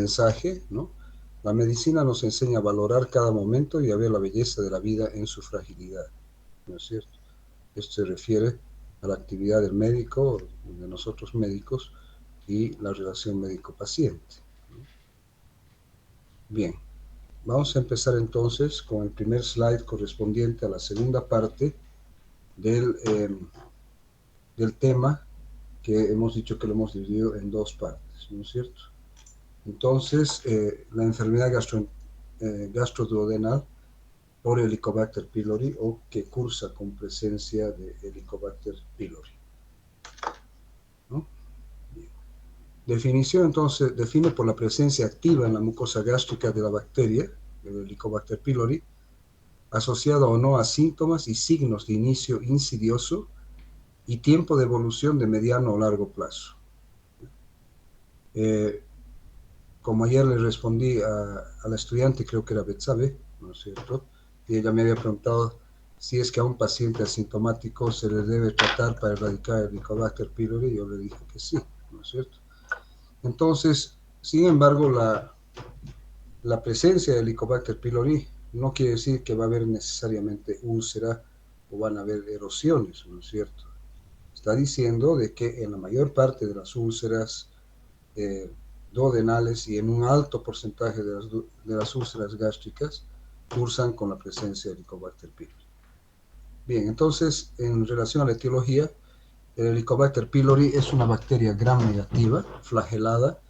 mensaje, ¿no? La medicina nos enseña a valorar cada momento y a ver la belleza de la vida en su fragilidad, ¿no es cierto? Esto se refiere a la actividad del médico, de nosotros médicos, y la relación médico-paciente, ¿no? Bien, vamos a empezar entonces con el primer slide correspondiente a la segunda parte del tema, que hemos dicho que lo hemos dividido en dos partes, ¿no es cierto? Entonces, la enfermedad gastroduodenal por Helicobacter pylori o que cursa con presencia de Helicobacter pylori, ¿no? Definición, entonces, define por la presencia activa en la mucosa gástrica de la bacteria, el Helicobacter pylori, asociada o no a síntomas y signos de inicio insidioso y tiempo de evolución de mediano o largo plazo. Como ayer le respondí a la estudiante, creo que era Betsabe, ¿no es cierto? Y ella me había preguntado si es que a un paciente asintomático se le debe tratar para erradicar el Helicobacter pylori, y yo le dije que sí, ¿no es cierto? Entonces, sin embargo, la presencia del Helicobacter pylori no quiere decir que va a haber necesariamente úlcera o van a haber erosiones, ¿no es cierto? Está diciendo de que en la mayor parte de las úlceras duodenales y en un alto porcentaje de las úlceras gástricas cursan con la presencia de Helicobacter pylori. Bien, entonces, en relación a la etiología, el Helicobacter pylori es una bacteria gram negativa, flagelada,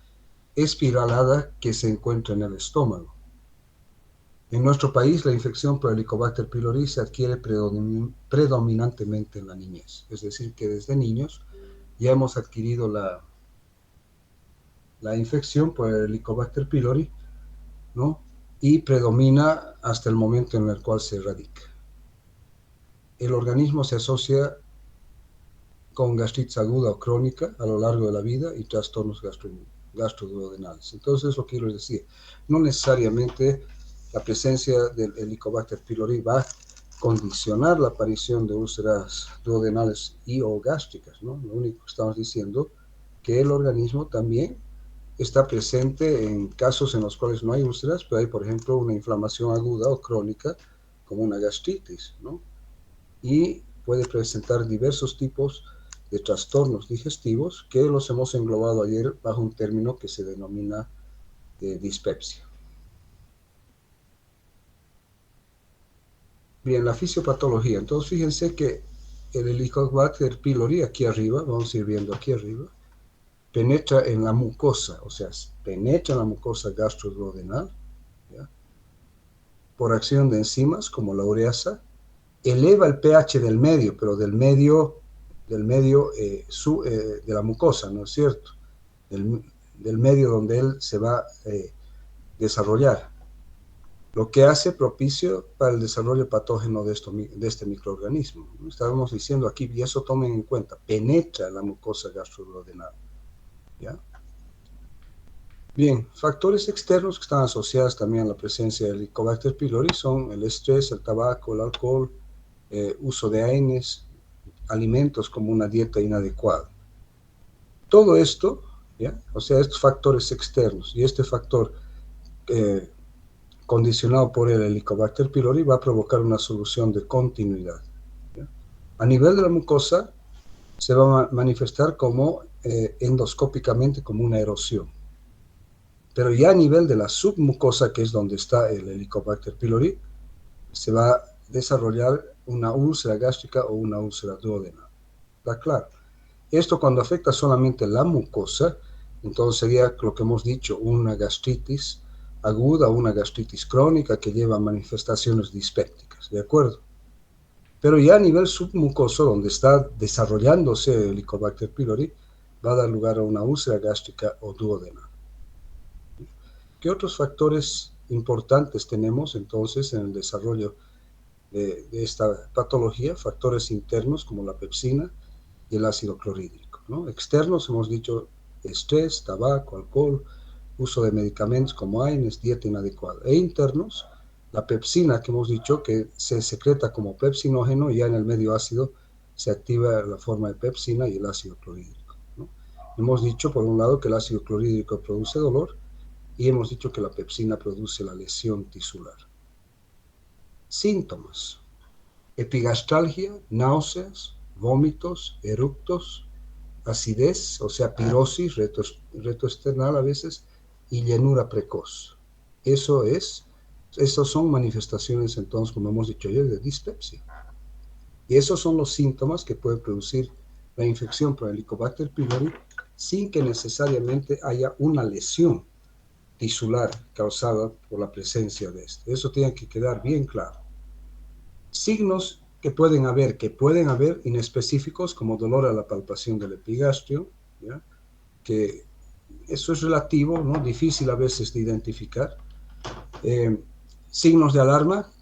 espiralada, que se encuentra en el estómago. En nuestro país, la infección por Helicobacter pylori se adquiere predominantemente en la niñez, es decir, que desde niños ya hemos adquirido la infección por el Helicobacter pylori, ¿no? Y predomina hasta el momento en el cual se erradica. El organismo se asocia con gastritis aguda o crónica a lo largo de la vida y trastornos gastroduodenales. Entonces, lo que quiero decir, no necesariamente la presencia del Helicobacter pylori va a condicionar la aparición de úlceras duodenales y o gástricas, ¿no? Lo único que estamos diciendo que el organismo también está presente en casos en los cuales no hay úlceras, pero hay, por ejemplo, una inflamación aguda o crónica, como una gastritis, ¿no? Y puede presentar diversos tipos de trastornos digestivos que los hemos englobado ayer bajo un término que se denomina dispepsia. Bien, la fisiopatología. Entonces, fíjense que el Helicobacter pylori, aquí arriba, vamos a ir viendo aquí arriba, penetra en la mucosa, o sea, penetra en la mucosa gastroduodenal, ¿ya? Por acción de enzimas como la ureasa, eleva el pH del medio, pero del medio de la mucosa, ¿no es cierto? Del medio donde él se va a desarrollar, lo que hace propicio para el desarrollo patógeno de este microorganismo. Estábamos diciendo aquí, y eso tomen en cuenta, penetra la mucosa gastroduodenal, ¿ya? Bien, factores externos que están asociados también a la presencia del Helicobacter pylori son el estrés, el tabaco, el alcohol, uso de AINES, alimentos como una dieta inadecuada. Todo esto, ¿ya? O sea, estos factores externos y este factor condicionado por el Helicobacter pylori va a provocar una solución de continuidad, ¿ya? A nivel de la mucosa se va a manifestar como endoscópicamente como una erosión. Pero ya a nivel de la submucosa, que es donde está el Helicobacter pylori, se va a desarrollar una úlcera gástrica o una úlcera duodenal. ¿Está claro? Esto cuando afecta solamente la mucosa, entonces sería lo que hemos dicho, una gastritis aguda o una gastritis crónica que lleva manifestaciones dispépticas, ¿de acuerdo? Pero ya a nivel submucoso, donde está desarrollándose el Helicobacter pylori, va a dar lugar a una úlcera gástrica o duodenal. ¿Qué otros factores importantes tenemos entonces en el desarrollo de esta patología? Factores internos como la pepsina y el ácido clorhídrico, ¿no? Externos hemos dicho estrés, tabaco, alcohol, uso de medicamentos como AINES, dieta inadecuada. E internos, la pepsina que hemos dicho que se secreta como pepsinógeno y ya en el medio ácido se activa la forma de pepsina y el ácido clorhídrico, ¿no? Hemos dicho por un lado que el ácido clorhídrico produce dolor y hemos dicho que la pepsina produce la lesión tisular. Síntomas: epigastralgia, náuseas, vómitos, eructos, acidez, o sea, pirosis retroesternal a veces, y llenura precoz. Esas son manifestaciones, entonces, como hemos dicho ayer, de dispepsia. Y esos son los síntomas que puede producir la infección por Helicobacter pylori sin que necesariamente haya una lesión tisular causada por la presencia de esto. Eso tiene que quedar bien claro. Signos que pueden haber inespecíficos, como dolor a la palpación del epigastrio, ¿ya? Que eso es relativo, ¿no? Difícil a veces de identificar. Signos de alarma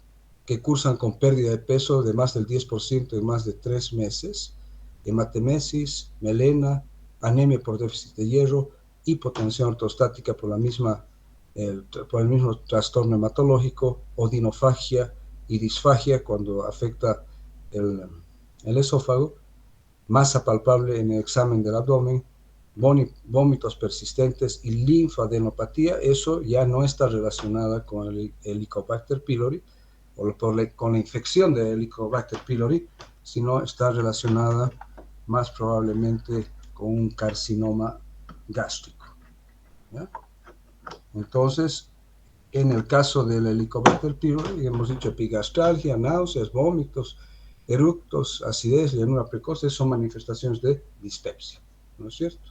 que cursan con pérdida de peso de más del 10% en más de 3 meses, hematemesis, melena, anemia por déficit de hierro, hipotensión ortostática por el mismo trastorno hematológico, odinofagia y disfagia cuando afecta el esófago, masa palpable en el examen del abdomen, vómitos persistentes y linfadenopatía. Eso ya no está relacionada con el Helicobacter pylori o con la infección de Helicobacter pylori, sino está relacionada más probablemente con un carcinoma gástrico, ¿ya? Entonces, en el caso del Helicobacter pylori, hemos dicho epigastralgia, náuseas, vómitos, eructos, acidez, llenura precoz, son manifestaciones de dispepsia, ¿no es cierto?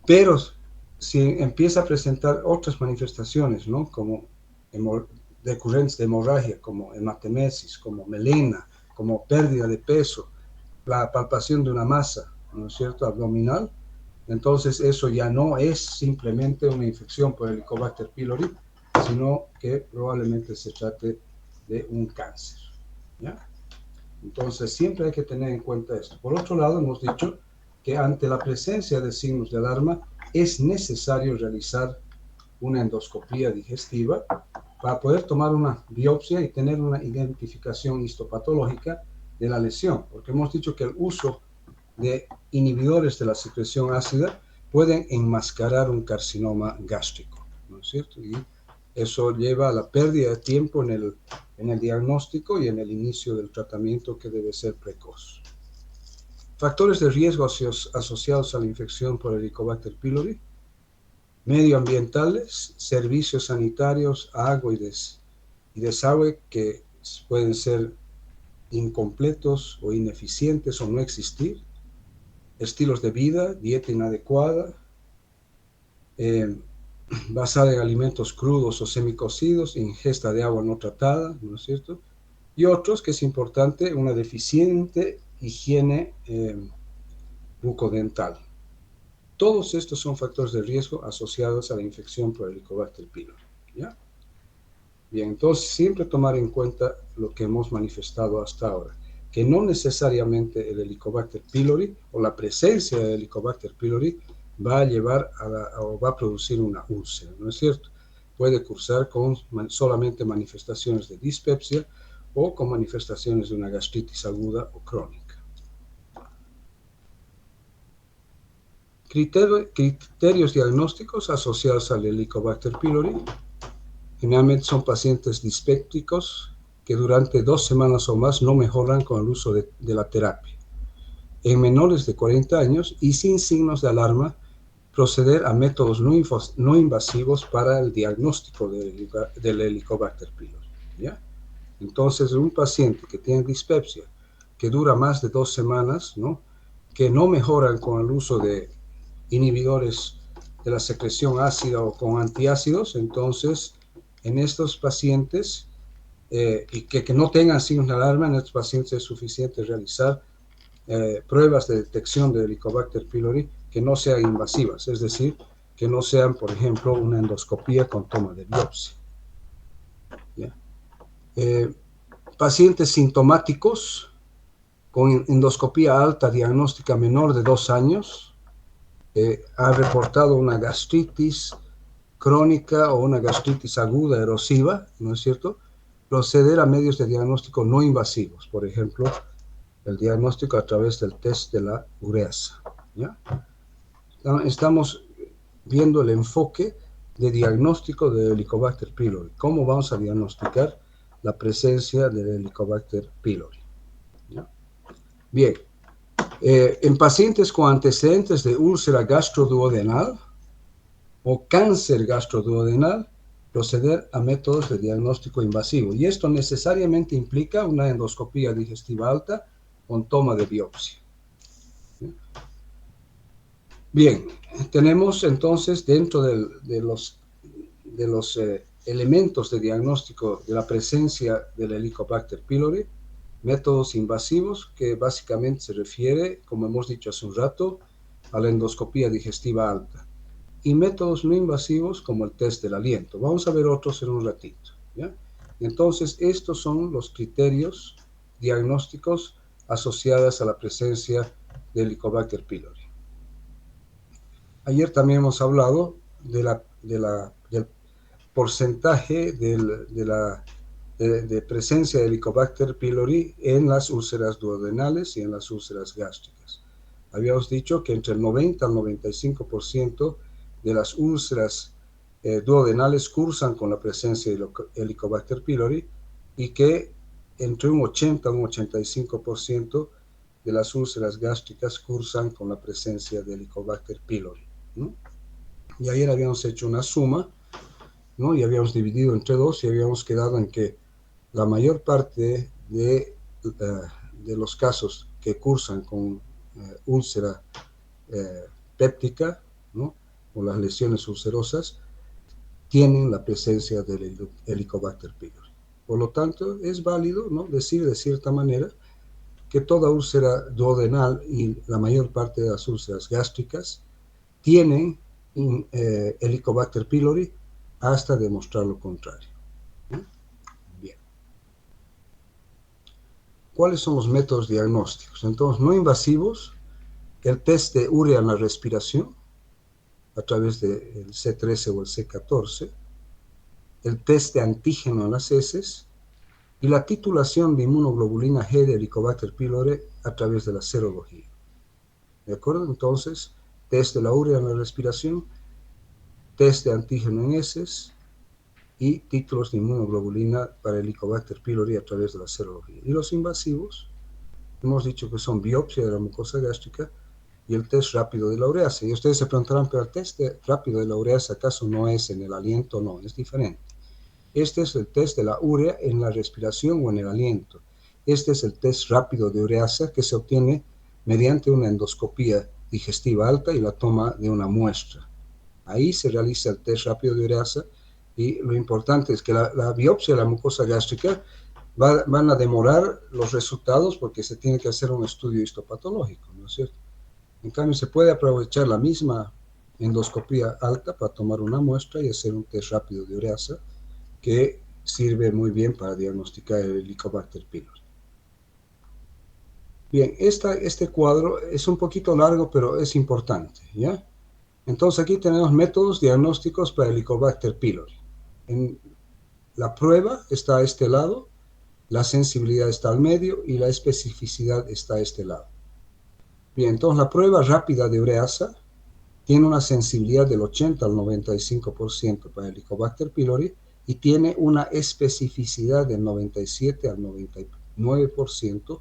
Pero si empieza a presentar otras manifestaciones, ¿no? Como recurrencia de hemorragia, como hematemesis, como melena, como pérdida de peso, la palpación de una masa, ¿no es cierto?, abdominal, entonces eso ya no es simplemente una infección por Helicobacter pylori, sino que probablemente se trate de un cáncer, ¿ya? Entonces siempre hay que tener en cuenta esto. Por otro lado, hemos dicho que ante la presencia de signos de alarma es necesario realizar una endoscopía digestiva para poder tomar una biopsia y tener una identificación histopatológica de la lesión, porque hemos dicho que el uso de inhibidores de la secreción ácida pueden enmascarar un carcinoma gástrico, ¿no es cierto? Y eso lleva a la pérdida de tiempo en el diagnóstico y en el inicio del tratamiento, que debe ser precoz. Factores de riesgo asociados a la infección por Helicobacter pylori: medioambientales, servicios sanitarios, agua y desagüe que pueden ser incompletos o ineficientes o no existir, estilos de vida, dieta inadecuada, basada en alimentos crudos o semicocidos, ingesta de agua no tratada, ¿no es cierto? Y otros, que es importante, una deficiente higiene bucodental. Todos estos son factores de riesgo asociados a la infección por Helicobacter pylori, ¿ya? Bien, entonces siempre tomar en cuenta lo que hemos manifestado hasta ahora, que no necesariamente el Helicobacter pylori o la presencia de Helicobacter pylori va a llevar o va a producir una úlcera, ¿no es cierto? Puede cursar con solamente manifestaciones de dispepsia o con manifestaciones de una gastritis aguda o crónica. Criterios diagnósticos asociados al Helicobacter pylori. Generalmente son pacientes dispépticos que durante 2 semanas o más no mejoran con el uso de la terapia. En menores de 40 años y sin signos de alarma, proceder a métodos no invasivos para el diagnóstico del Helicobacter pylori, ¿ya? Entonces, un paciente que tiene dispepsia, que dura más de 2 semanas, ¿no?, que no mejoran con el uso de inhibidores de la secreción ácida o con antiácidos, entonces en estos pacientes y que no tengan signos de alarma, en estos pacientes es suficiente realizar pruebas de detección de Helicobacter pylori que no sean invasivas, es decir, que no sean, por ejemplo, una endoscopía con toma de biopsia, ¿ya? Pacientes sintomáticos con endoscopía alta diagnóstica menor de 2 años, ha reportado una gastritis crónica o una gastritis aguda erosiva, ¿no es cierto?, proceder a medios de diagnóstico no invasivos, por ejemplo, el diagnóstico a través del test de la ureasa, ¿ya? Estamos viendo el enfoque de diagnóstico de Helicobacter pylori. ¿Cómo vamos a diagnosticar la presencia del Helicobacter pylori? ¿Ya? Bien, en pacientes con antecedentes de úlcera gastroduodenal o cáncer gastroduodenal, proceder a métodos de diagnóstico invasivo. Y esto necesariamente implica una endoscopía digestiva alta con toma de biopsia. Bien, tenemos entonces dentro de los elementos de diagnóstico de la presencia del Helicobacter pylori, métodos invasivos que básicamente se refiere, como hemos dicho hace un rato, a la endoscopía digestiva alta, y métodos no invasivos como el test del aliento. Vamos a ver otros en un ratito, ¿ya? Entonces, estos son los criterios diagnósticos asociados a la presencia del Helicobacter pylori. Ayer también hemos hablado del porcentaje de presencia de Helicobacter pylori en las úlceras duodenales y en las úlceras gástricas. Habíamos dicho que entre el 90 al 95% de las úlceras duodenales cursan con la presencia de Helicobacter pylori y que entre un 80 a un 85% de las úlceras gástricas cursan con la presencia de Helicobacter pylori, ¿no? Y ayer habíamos hecho una suma, ¿no? Y habíamos dividido entre dos y habíamos quedado en que la mayor parte de los casos que cursan con úlcera péptica, ¿no? O las lesiones ulcerosas, tienen la presencia del Helicobacter pylori. Por lo tanto, es válido, ¿no?, decir de cierta manera que toda úlcera duodenal y la mayor parte de las úlceras gástricas tienen Helicobacter pylori hasta demostrar lo contrario. Bien. ¿Cuáles son los métodos diagnósticos? Entonces, no invasivos, el test de urea en la respiración, a través del C13 o el C14, el test de antígeno en las heces y la titulación de inmunoglobulina G de Helicobacter pylori a través de la serología. ¿De acuerdo? Entonces, test de la urea en la respiración, test de antígeno en heces y títulos de inmunoglobulina para Helicobacter pylori a través de la serología. Y los invasivos, hemos dicho que son biopsia de la mucosa gástrica y el test rápido de la ureasa. Y ustedes se preguntarán, pero el test rápido de la ureasa, ¿acaso no es en el aliento? No, es diferente. Este es el test de la urea en la respiración o en el aliento. Este es el test rápido de ureasa que se obtiene mediante una endoscopía digestiva alta y la toma de una muestra. Ahí se realiza el test rápido de ureasa y lo importante es que la biopsia de la mucosa gástrica van a demorar los resultados porque se tiene que hacer un estudio histopatológico, ¿no es cierto? En cambio, se puede aprovechar la misma endoscopía alta para tomar una muestra y hacer un test rápido de ureasa que sirve muy bien para diagnosticar el Helicobacter pylori. Bien, este cuadro es un poquito largo, pero es importante, ¿ya? Entonces aquí tenemos métodos diagnósticos para Helicobacter pylori. En la prueba está a este lado, la sensibilidad está al medio y la especificidad está a este lado. Bien, entonces la prueba rápida de ureasa tiene una sensibilidad del 80 al 95% para Helicobacter pylori y tiene una especificidad del 97 al 99%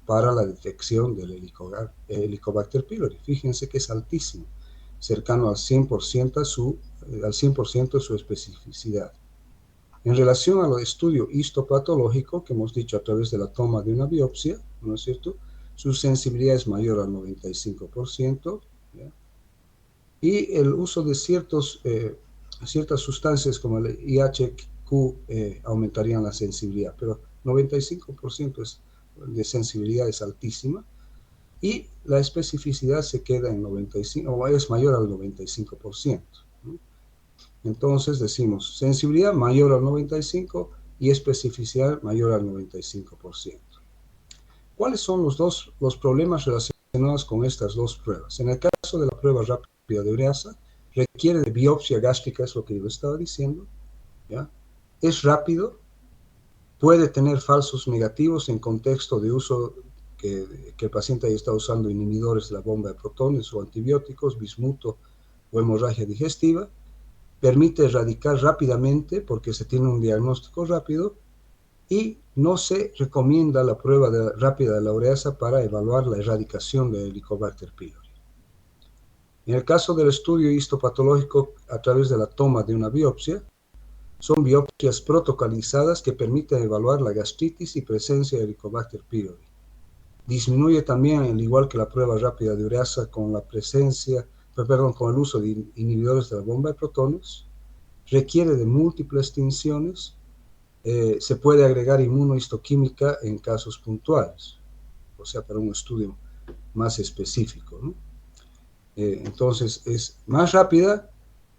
para la detección del Helicobacter pylori. Fíjense que es altísimo, cercano al 100% de su especificidad. En relación al estudio histopatológico que hemos dicho a través de la toma de una biopsia, ¿no es cierto?, su sensibilidad es mayor al 95%, ¿ya? Y el uso de ciertas sustancias como el IHQ aumentarían la sensibilidad, pero 95% de sensibilidad es altísima y la especificidad se queda en 95, o es mayor al 95%, ¿no? Entonces decimos sensibilidad mayor al 95% y especificidad mayor al 95%. ¿Cuáles son los problemas relacionados con estas dos pruebas? En el caso de la prueba rápida de ureasa, requiere de biopsia gástrica, es lo que yo estaba diciendo, ¿ya? Es rápido, puede tener falsos negativos en contexto de uso que el paciente haya estado usando inhibidores de la bomba de protones o antibióticos, bismuto o hemorragia digestiva, permite erradicar rápidamente porque se tiene un diagnóstico rápido y no se recomienda la prueba rápida de la ureasa para evaluar la erradicación de Helicobacter pylori. En el caso del estudio histopatológico a través de la toma de una biopsia, son biopsias protocolizadas que permiten evaluar la gastritis y presencia de Helicobacter pylori. Disminuye también, al igual que la prueba rápida de ureasa, con con el uso de inhibidores de la bomba de protones, requiere de múltiples tinciones, se puede agregar inmunohistoquímica en casos puntuales, o sea, para un estudio más específico, ¿no? Entonces, es más rápida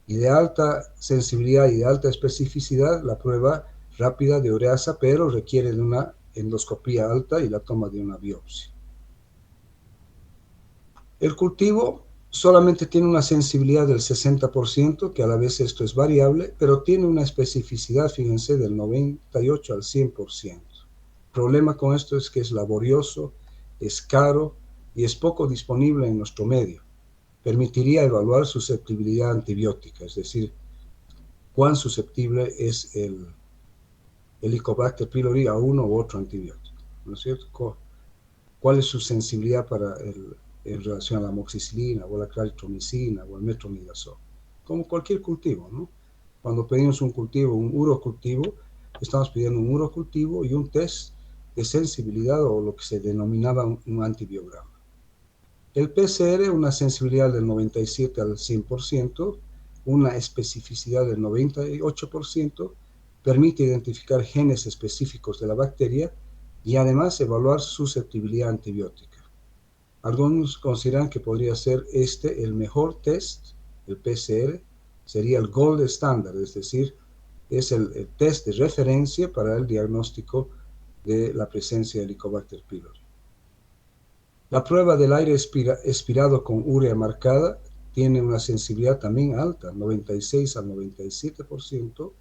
y de alta sensibilidad y de alta especificidad la prueba rápida de ureasa, pero requiere de una endoscopía alta y la toma de una biopsia. El cultivo solamente tiene una sensibilidad del 60%, que a la vez esto es variable, pero tiene una especificidad, fíjense, del 98 al 100%. El problema con esto es que es laborioso, es caro y es poco disponible en nuestro medio. Permitiría evaluar susceptibilidad antibiótica, es decir, cuán susceptible es el Helicobacter pylori a uno u otro antibiótico, ¿no es cierto? ¿Cuál es su sensibilidad en relación a la amoxicilina o la claritromicina o el metronidazol? Como cualquier cultivo, ¿no? Cuando pedimos un cultivo, un urocultivo, estamos pidiendo un urocultivo y un test de sensibilidad o lo que se denominaba un antibiograma. El PCR, una sensibilidad del 97 al 100%, una especificidad del 98%, permite identificar genes específicos de la bacteria y además evaluar susceptibilidad antibiótica. Algunos consideran que podría ser el mejor test, el PCR, sería el gold standard, es decir, es el test de referencia para el diagnóstico de la presencia de Helicobacter pylori. La prueba del aire expirado con urea marcada tiene una sensibilidad también alta, 96 al 97%,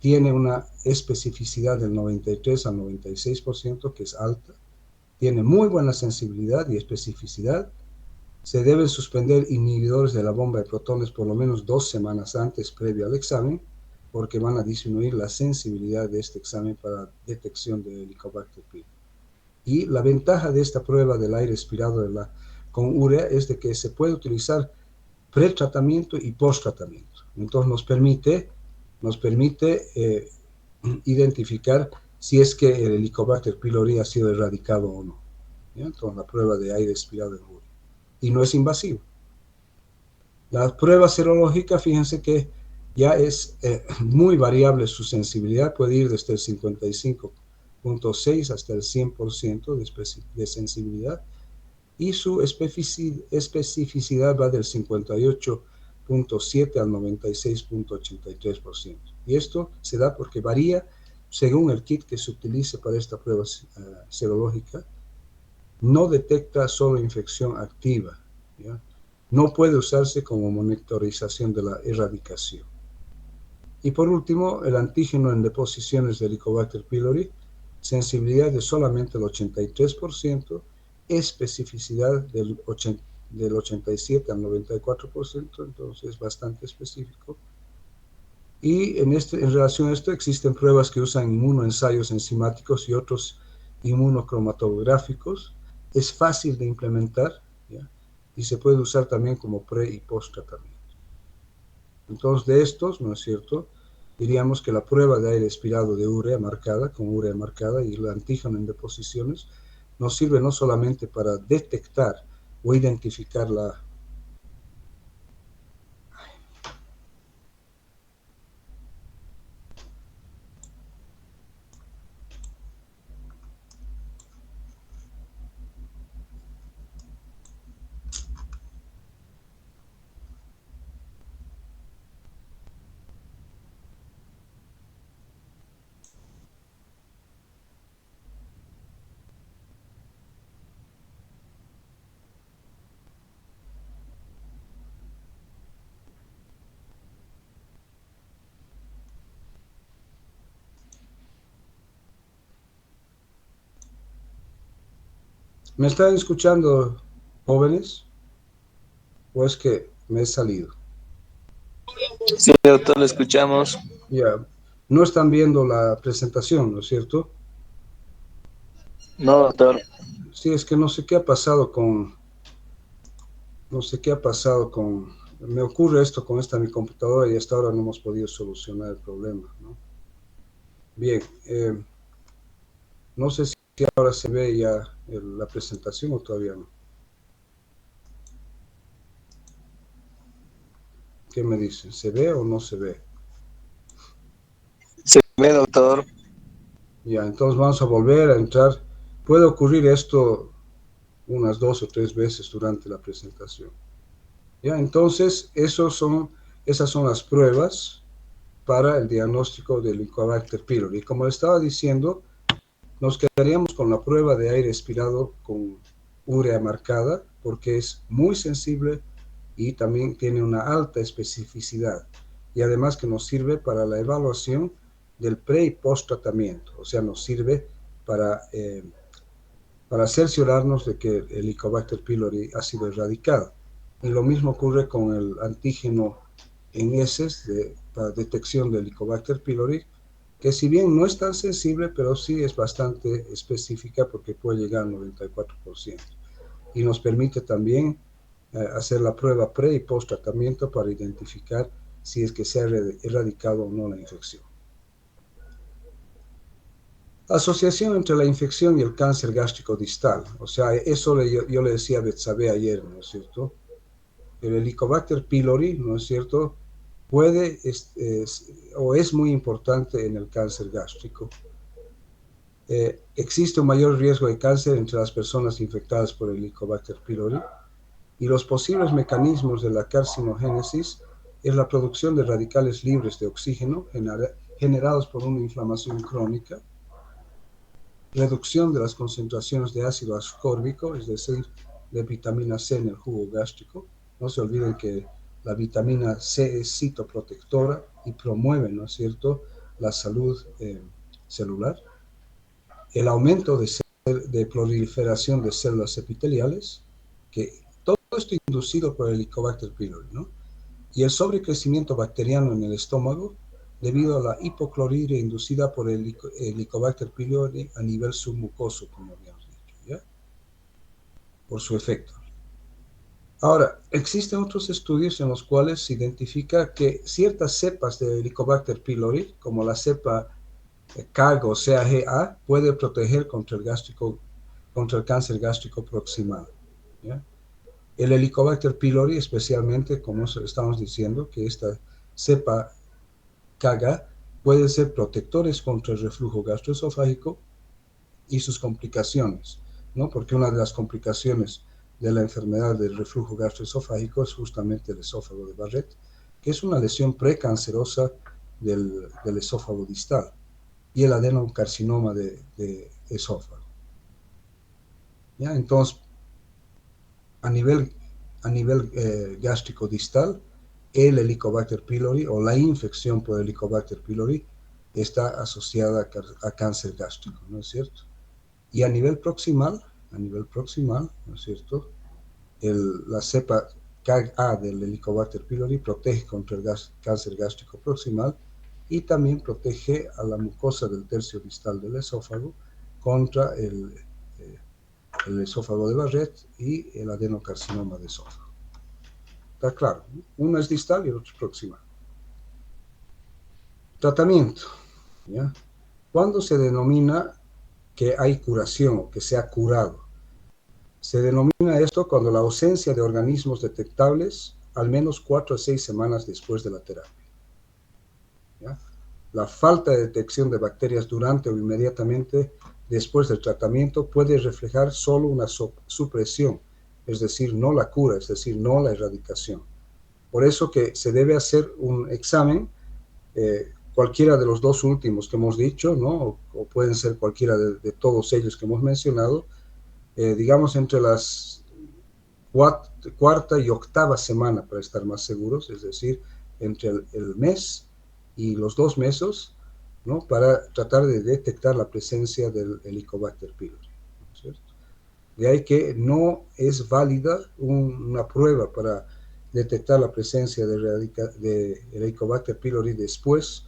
tiene una especificidad del 93 al 96%, que es alta, tiene muy buena sensibilidad y especificidad. Se deben suspender inhibidores de la bomba de protones por lo menos 2 semanas antes previo al examen, porque van a disminuir la sensibilidad de este examen para detección de Helicobacter pylori. Y la ventaja de esta prueba del aire expirado con urea es de que se puede utilizar pretratamiento y posttratamiento. Entonces nos permite identificar si es que el Helicobacter pylori ha sido erradicado o no. ¿Ya? Entonces la prueba de aire expirado en urea. Y no es invasivo. La prueba serológica, fíjense que ya es muy variable su sensibilidad, puede ir desde el 55.6 hasta el 100% de sensibilidad, y su especificidad va del 58.7 al 96.83%. Y esto se da porque varía según el kit que se utilice para esta prueba serológica. No detecta solo infección activa, ¿ya? No puede usarse como monitorización de la erradicación. Y por último, el antígeno en deposiciones de Helicobacter pylori, sensibilidad de solamente el 83%, especificidad del 87 al 94%, entonces es bastante específico. Y en relación a esto existen pruebas que usan inmunoensayos enzimáticos y otros inmunocromatográficos. Es fácil de implementar, ¿ya? Y se puede usar también como pre y post tratamiento. Entonces de estos, ¿no es cierto?, diríamos que la prueba de aire expirado de urea marcada, con urea marcada, y el antígeno en deposiciones, nos sirve no solamente para detectar o identificar la... ¿Me están escuchando, jóvenes? ¿O es que me he salido? Sí, doctor, lo escuchamos. Ya, no están viendo la presentación, ¿no es cierto? No, doctor. Sí, es que no sé qué ha pasado con, no sé qué ha pasado con, me ocurre esto con esta mi computadora y hasta ahora no hemos podido solucionar el problema, ¿no? Bien, no sé si ahora se ve ya la presentación o todavía no. ¿Qué me dicen? ¿Se ve o no se ve? Se ve, doctor. Ya, entonces vamos a volver a entrar. Puede ocurrir esto unas 2 o 3 veces durante la presentación. Ya, entonces esas son las pruebas para el diagnóstico del Helicobacter pylori. Y como le estaba diciendo, nos quedaríamos con la prueba de aire expirado con urea marcada porque es muy sensible y también tiene una alta especificidad. Y además que nos sirve para la evaluación del pre y post tratamiento. O sea, nos sirve para, eh, para cerciorarnos de que el Helicobacter pylori ha sido erradicado. Y lo mismo ocurre con el antígeno en heces para detección del Helicobacter pylori, que si bien no es tan sensible, pero sí es bastante específica porque puede llegar al 94%. Y nos permite también hacer la prueba pre y post tratamiento para identificar si es que se ha erradicado o no la infección. Asociación entre la infección y el cáncer gástrico distal. O sea, eso yo le decía a Betsabe ayer, ¿no es cierto? El Helicobacter pylori, ¿no es cierto? Puede o es muy importante en el cáncer gástrico. Existe un mayor riesgo de cáncer entre las personas infectadas por el Helicobacter pylori y los posibles mecanismos de la carcinogénesis es la producción de radicales libres de oxígeno generados por una inflamación crónica, reducción de las concentraciones de ácido ascórbico, es decir, de vitamina C en el jugo gástrico. No se olviden que la vitamina C es citoprotectora y promueve, ¿no es cierto?, la salud celular. El aumento de proliferación de células epiteliales, que todo esto inducido por el Helicobacter pylori, ¿no? Y el sobrecrecimiento bacteriano en el estómago debido a la hipocloridria inducida por el Helicobacter pylori a nivel submucoso, como habíamos dicho, ¿ya? Por su efecto. Ahora, existen otros estudios en los cuales se identifica que ciertas cepas de Helicobacter pylori, como la cepa CAG o CAGA, puede proteger contra el cáncer gástrico proximal, ¿ya? El Helicobacter pylori, especialmente, como estamos diciendo, que esta cepa CAGA puede ser protectores contra el reflujo gastroesofágico y sus complicaciones, ¿no? Porque una de las complicaciones de la enfermedad del reflujo gastroesofágico es justamente el esófago de Barrett, que es una lesión precancerosa del esófago distal y el adenocarcinoma de esófago. ¿Ya? Entonces, a nivel, gástrico distal, el Helicobacter pylori o la infección por Helicobacter pylori está asociada a cáncer gástrico, ¿no es cierto? Y a nivel proximal, ¿no es cierto? La cepa CAG-A del Helicobacter pylori protege contra el cáncer gástrico proximal y también protege a la mucosa del tercio distal del esófago contra el esófago de Barrett y el adenocarcinoma de esófago. Está claro, ¿no? Uno es distal y el otro es proximal. Tratamiento, ¿ya? ¿Cuándo se denomina que hay curación o que se ha curado? Se denomina esto cuando la ausencia de organismos detectables al menos 4 a 6 semanas después de la terapia, ¿ya? La falta de detección de bacterias durante o inmediatamente después del tratamiento puede reflejar solo una supresión, es decir, no la cura, es decir, no la erradicación. Por eso que se debe hacer un examen, cualquiera de los dos últimos que hemos dicho, ¿no? O pueden ser cualquiera de todos ellos que hemos mencionado, digamos entre las cuarta y octava semana para estar más seguros, es decir, entre el mes y los 2 meses, ¿no? Para tratar de detectar la presencia del Helicobacter pylori, ¿no es cierto? De ahí que no es válida una prueba para detectar la presencia de Helicobacter pylori después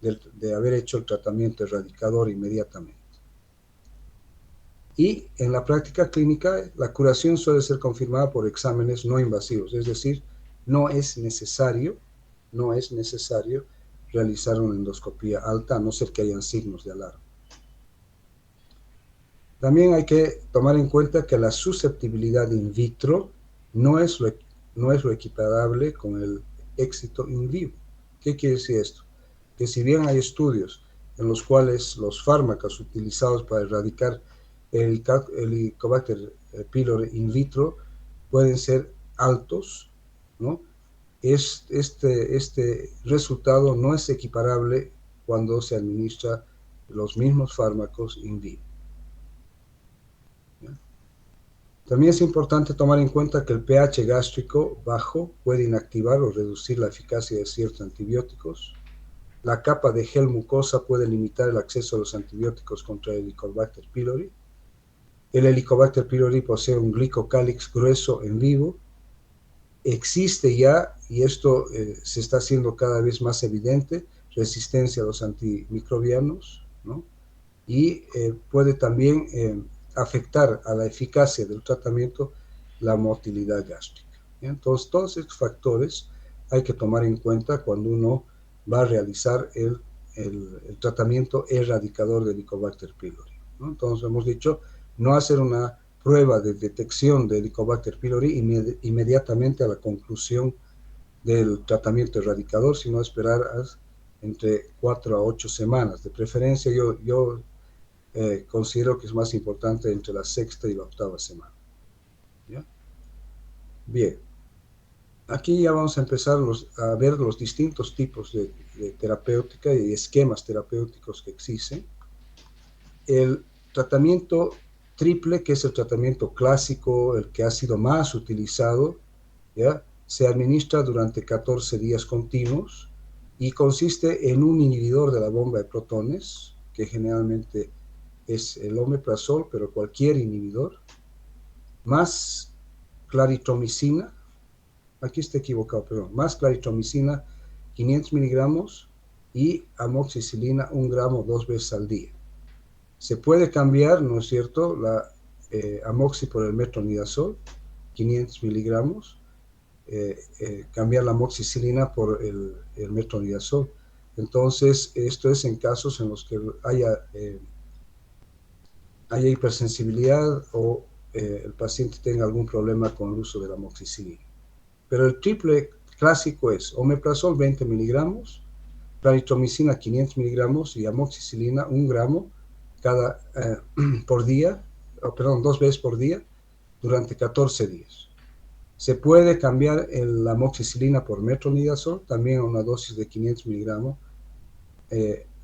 de haber hecho el tratamiento erradicador inmediatamente. Y en la práctica clínica, la curación suele ser confirmada por exámenes no invasivos, es decir, no es necesario realizar una endoscopía alta, a no ser que hayan signos de alarma. También hay que tomar en cuenta que la susceptibilidad in vitro no es lo equiparable con el éxito in vivo. ¿Qué quiere decir esto? Que si bien hay estudios en los cuales los fármacos utilizados para erradicar el Helicobacter pylori in vitro pueden ser altos, ¿no? Este resultado no es equiparable cuando se administra los mismos fármacos in vivo. También es importante tomar en cuenta que el pH gástrico bajo puede inactivar o reducir la eficacia de ciertos antibióticos. La capa de gel mucosa puede limitar el acceso a los antibióticos contra el Helicobacter pylori. El Helicobacter pylori posee un glicocálix grueso en vivo. Existe ya, y esto se está haciendo cada vez más evidente, resistencia a los antimicrobianos, ¿no? Y puede también afectar a la eficacia del tratamiento la motilidad gástrica. Entonces, todos estos factores hay que tomar en cuenta cuando uno va a realizar el tratamiento erradicador de Helicobacter pylori, ¿no? Entonces, hemos dicho, no hacer una prueba de detección de Helicobacter pylori inmediatamente a la conclusión del tratamiento erradicador, sino esperar entre 4 a 8 semanas. De preferencia, yo considero que es más importante entre la sexta y la octava semana. ¿Ya? Bien, aquí ya vamos a empezar a ver los distintos tipos de terapéutica y esquemas terapéuticos que existen. El tratamiento triple, que es el tratamiento clásico, el que ha sido más utilizado, ¿ya? Se administra durante 14 días continuos y consiste en un inhibidor de la bomba de protones, que generalmente es el omeprazol, pero cualquier inhibidor, más claritromicina, aquí está equivocado, perdón, más claritromicina 500 miligramos y amoxicilina 1 gramo 2 veces al día. Se puede cambiar, ¿no es cierto?, la amoxi por el metronidazol, 500 miligramos, cambiar la amoxicilina por el metronidazol. Entonces, esto es en casos en los que haya hipersensibilidad o el paciente tenga algún problema con el uso de la amoxicilina. Pero el triple clásico es omeprazol 20 miligramos, claritromicina 500 miligramos y amoxicilina 1 gramo por día, dos veces por día, durante 14 días. Se puede cambiar la amoxicilina por metronidazol, también a una dosis de 500 miligramos,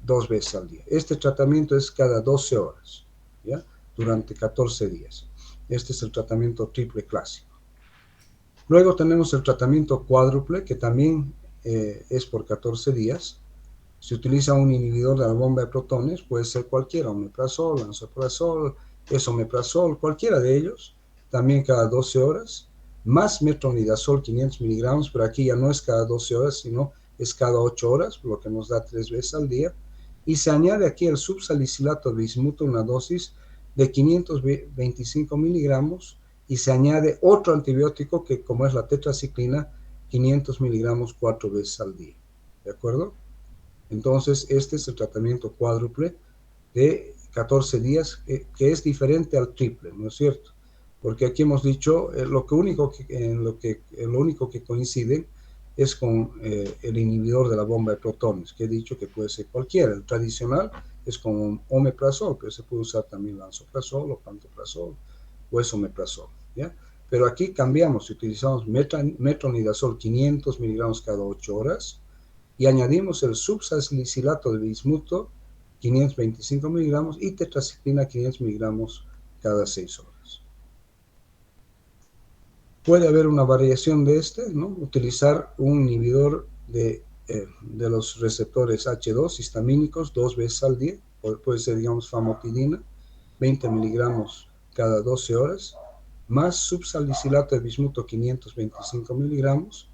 2 veces al día. Este tratamiento es cada 12 horas, ¿ya? Durante 14 días. Este es el tratamiento triple clásico. Luego tenemos el tratamiento cuádruple, que también es por 14 días. Se utiliza un inhibidor de la bomba de protones, puede ser cualquiera, omeprazol, lansoprazol, esomeprazol, cualquiera de ellos, también cada 12 horas, más metronidazol 500 miligramos, pero aquí ya no es cada 12 horas, sino es cada 8 horas, lo que nos da 3 veces al día, y se añade aquí el subsalicilato de bismuto, una dosis de 525 miligramos, y se añade otro antibiótico que, como es la tetraciclina, 500 miligramos 4 veces al día, ¿de acuerdo? Entonces, este es el tratamiento cuádruple de 14 días, que es diferente al triple, ¿no es cierto? Porque aquí hemos dicho, lo único que coincide es con el inhibidor de la bomba de protones, que he dicho que puede ser cualquiera. El tradicional es con omeprazol, pero se puede usar también lansoprazol o pantoprazol o esomeprazol, ¿ya? Pero aquí cambiamos, utilizamos metronidazol 500 miligramos cada 8 horas, y añadimos el subsalicilato de bismuto 525 miligramos y tetraciclina 500 miligramos cada 6 horas. Puede haber una variación de ¿no? Utilizar un inhibidor de los receptores H2 histamínicos 2 veces al día, puede ser, digamos, famotidina, 20 miligramos cada 12 horas, más subsalicilato de bismuto 525 miligramos,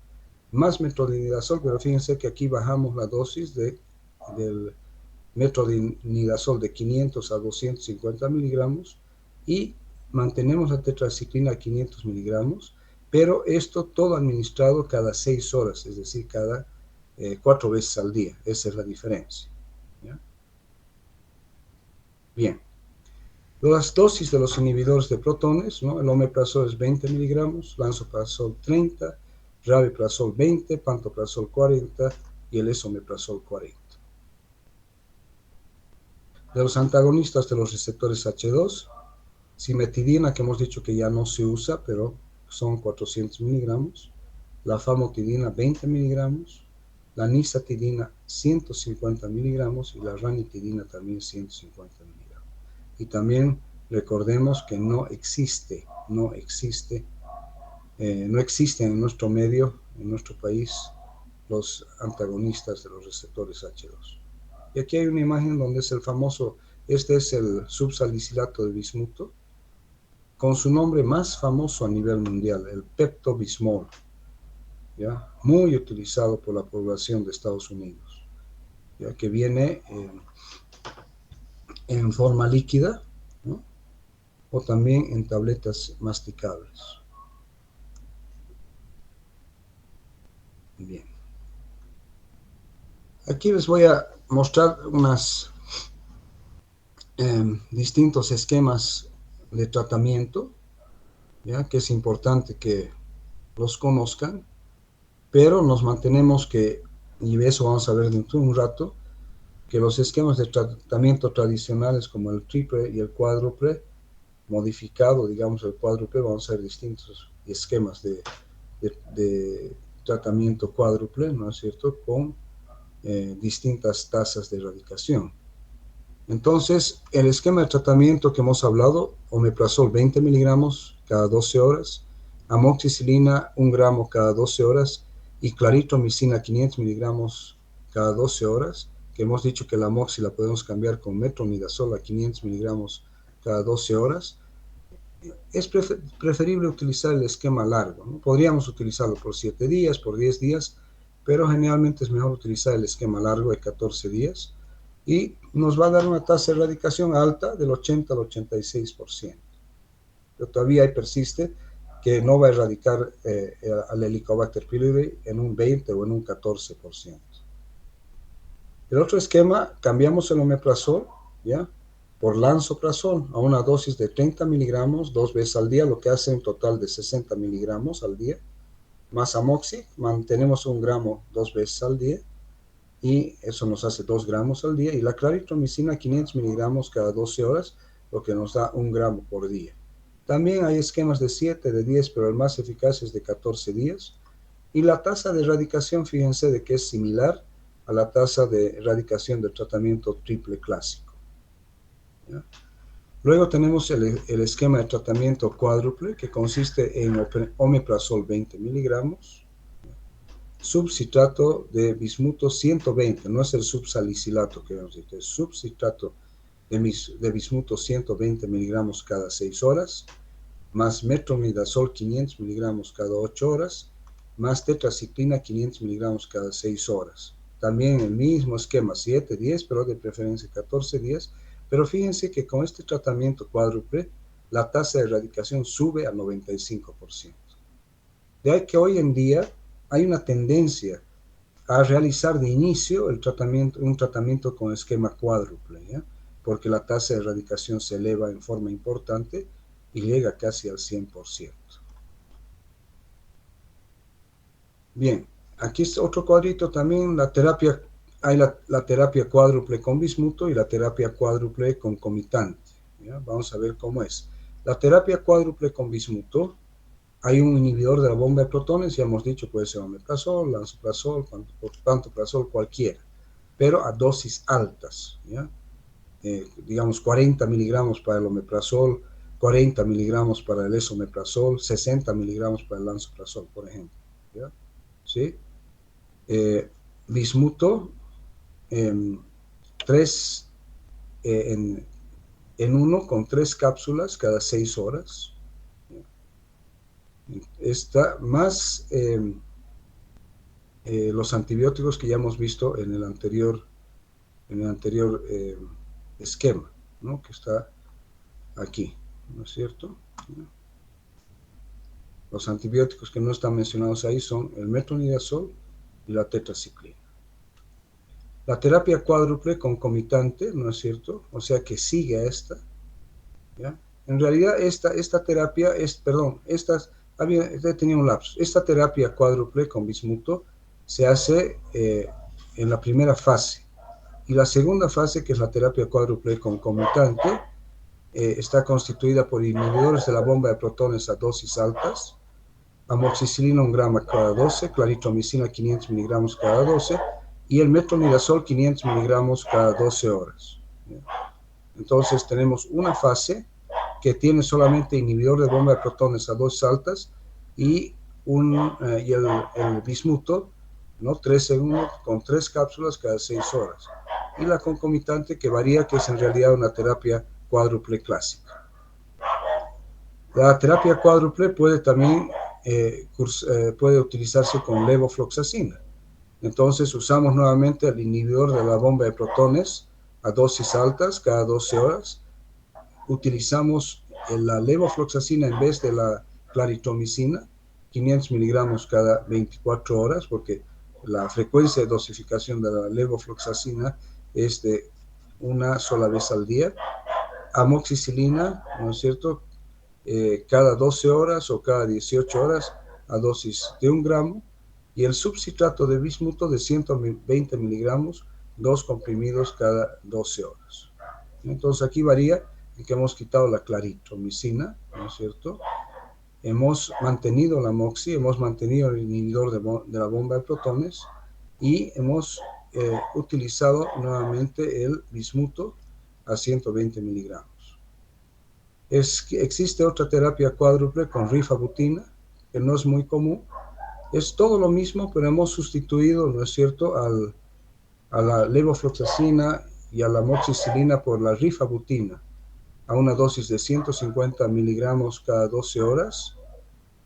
más metronidazol, pero fíjense que aquí bajamos la dosis del metronidazol de 500 a 250 miligramos y mantenemos la tetraciclina a 500 miligramos, pero esto todo administrado cada 6 horas, es decir, cada 4 veces al día. Esa es la diferencia. ¿Ya? Bien. Las dosis de los inhibidores de protones, ¿no? El omeprazol es 20 miligramos, lansoprazol 30, rabeprazol 20, pantoprazol 40 y el esomeprazol 40. De los antagonistas de los receptores H2, cimetidina, que hemos dicho que ya no se usa, pero son 400 miligramos, la famotidina 20 miligramos, la nisatidina 150 miligramos y la ranitidina también 150 miligramos. Y también recordemos que no existen en nuestro medio, en nuestro país, los antagonistas de los receptores H2. Y aquí hay una imagen donde es el famoso, este es el subsalicilato de bismuto, con su nombre más famoso a nivel mundial, el Pepto-Bismol, ¿ya? Muy utilizado por la población de Estados Unidos, ya que viene en forma líquida, ¿no? O también en tabletas masticables. Bien. Aquí les voy a mostrar unos distintos esquemas de tratamiento, ¿ya? Que es importante que los conozcan, pero nos mantenemos y eso vamos a ver dentro de un rato, que los esquemas de tratamiento tradicionales como el triple y el cuádruple, modificado, digamos, el cuádruple, vamos a ver distintos esquemas de tratamiento cuádruple, ¿no es cierto?, con distintas tasas de erradicación. Entonces, el esquema de tratamiento que hemos hablado, omeprazol 20 miligramos cada 12 horas, amoxicilina 1 gramo cada 12 horas y claritromicina 500 miligramos cada 12 horas, que hemos dicho que la amoxi la podemos cambiar con metronidazol a 500 miligramos cada 12 horas. Es preferible utilizar el esquema largo, ¿no? Podríamos utilizarlo por 7 días, por 10 días, pero generalmente es mejor utilizar el esquema largo de 14 días y nos va a dar una tasa de erradicación alta del 80 al 86%. Pero todavía persiste que no va a erradicar al Helicobacter pylori en un 20 o en un 14%. El otro esquema, cambiamos el omeprazol, ¿ya?, por lansoprazol a una dosis de 30 miligramos 2 veces al día, lo que hace un total de 60 miligramos al día, más amoxi, mantenemos 1 gramo 2 veces al día, y eso nos hace 2 gramos al día, y la claritromicina 500 miligramos cada 12 horas, lo que nos da 1 gramo por día. También hay esquemas de 7, de 10, pero el más eficaz es de 14 días, y la tasa de erradicación, fíjense de que es similar a la tasa de erradicación del tratamiento triple clásico. ¿Ya? Luego tenemos el esquema de tratamiento cuádruple, que consiste en omeprazol 20 miligramos, subcitrato de bismuto 120, no es el subsalicilato que hemos dicho, es subcitrato de bismuto 120 miligramos cada 6 horas, más metronidazol 500 miligramos cada 8 horas, más tetraciclina 500 miligramos cada 6 horas. También el mismo esquema, 7, 10, pero de preferencia 14 días, pero fíjense que con este tratamiento cuádruple, la tasa de erradicación sube al 95%. De ahí que hoy en día hay una tendencia a realizar de inicio un tratamiento con esquema cuádruple, ¿ya?, porque la tasa de erradicación se eleva en forma importante y llega casi al 100%. Bien, aquí está otro cuadrito también, hay la terapia cuádruple con bismuto y la terapia cuádruple concomitante, ¿ya? Vamos a ver cómo es. La terapia cuádruple con bismuto, hay un inhibidor de la bomba de protones, ya hemos dicho, puede ser omeprazol, lansoprazol, pantoprazol, cualquiera, pero a dosis altas, ¿ya? Digamos 40 miligramos para el omeprazol, 40 miligramos para el esomeprazol, 60 miligramos para el lansoprazol, por ejemplo, ¿ya? ¿Sí? Bismuto, 3 en 1 con 3 cápsulas cada 6 horas. Está más los antibióticos que ya hemos visto en el anterior esquema, ¿no? Que está aquí, ¿no es cierto? Los antibióticos que no están mencionados ahí son el metronidazol y la tetraciclina. La terapia cuádruple concomitante, ¿no es cierto? O sea que sigue a esta, ¿ya? En realidad esta terapia tenía un lapsus. Esta terapia cuádruple con bismuto se hace en la primera fase. Y la segunda fase, que es la terapia cuádruple concomitante, está constituida por inhibidores de la bomba de protones a dosis altas, amoxicilina 1 gramo cada 12, claritromicina 500 miligramos cada 12 y el metronidazol 500 miligramos cada 12 horas. Entonces tenemos una fase que tiene solamente inhibidor de bomba de protones a dosis altas y el bismuto, ¿no? 3 segundos con 3 cápsulas cada 6 horas. Y la concomitante que varía, que es en realidad una terapia cuádruple clásica. La terapia cuádruple puede también puede utilizarse con levofloxacina. Entonces usamos nuevamente el inhibidor de la bomba de protones a dosis altas cada 12 horas. Utilizamos la levofloxacina en vez de la claritromicina, 500 miligramos cada 24 horas, porque la frecuencia de dosificación de la levofloxacina es de una sola vez al día. Amoxicilina, ¿no es cierto?, cada 12 horas o cada 18 horas a dosis de 1 gramo, y el subcitrato de bismuto de 120 miligramos, 2 comprimidos cada 12 horas. Entonces aquí varía en que hemos quitado la claritromicina, ¿no es cierto? Hemos mantenido la moxi, hemos mantenido el inhibidor de la bomba de protones y hemos utilizado nuevamente el bismuto a 120 miligramos. Existe otra terapia cuádruple con rifabutina, que no es muy común. Es todo lo mismo, pero hemos sustituido, ¿no es cierto?, a la levofloxacina y a la amoxicilina por la rifabutina, a una dosis de 150 miligramos cada 12 horas.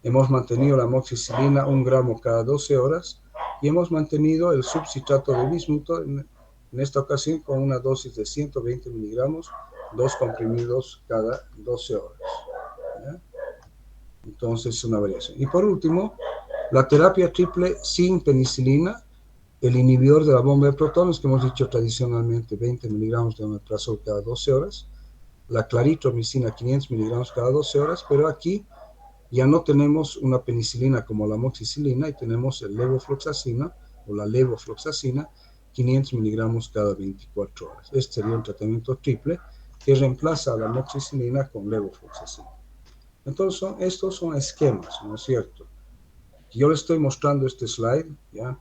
Hemos mantenido la amoxicilina 1 gramo cada 12 horas y hemos mantenido el subcitrato de bismuto en esta ocasión con una dosis de 120 miligramos, 2 comprimidos cada 12 horas. ¿Ya? Entonces es una variación. Y por último, la terapia triple sin penicilina, el inhibidor de la bomba de protones, que hemos dicho tradicionalmente 20 miligramos de omeprazol cada 12 horas, la claritromicina 500 miligramos cada 12 horas, pero aquí ya no tenemos una penicilina como la amoxicilina y tenemos el levofloxacina o la levofloxacina 500 miligramos cada 24 horas. Este sería un tratamiento triple que reemplaza a la amoxicilina con levofloxacina. Entonces estos son esquemas, ¿no es cierto? Yo les estoy mostrando este slide, ¿ya?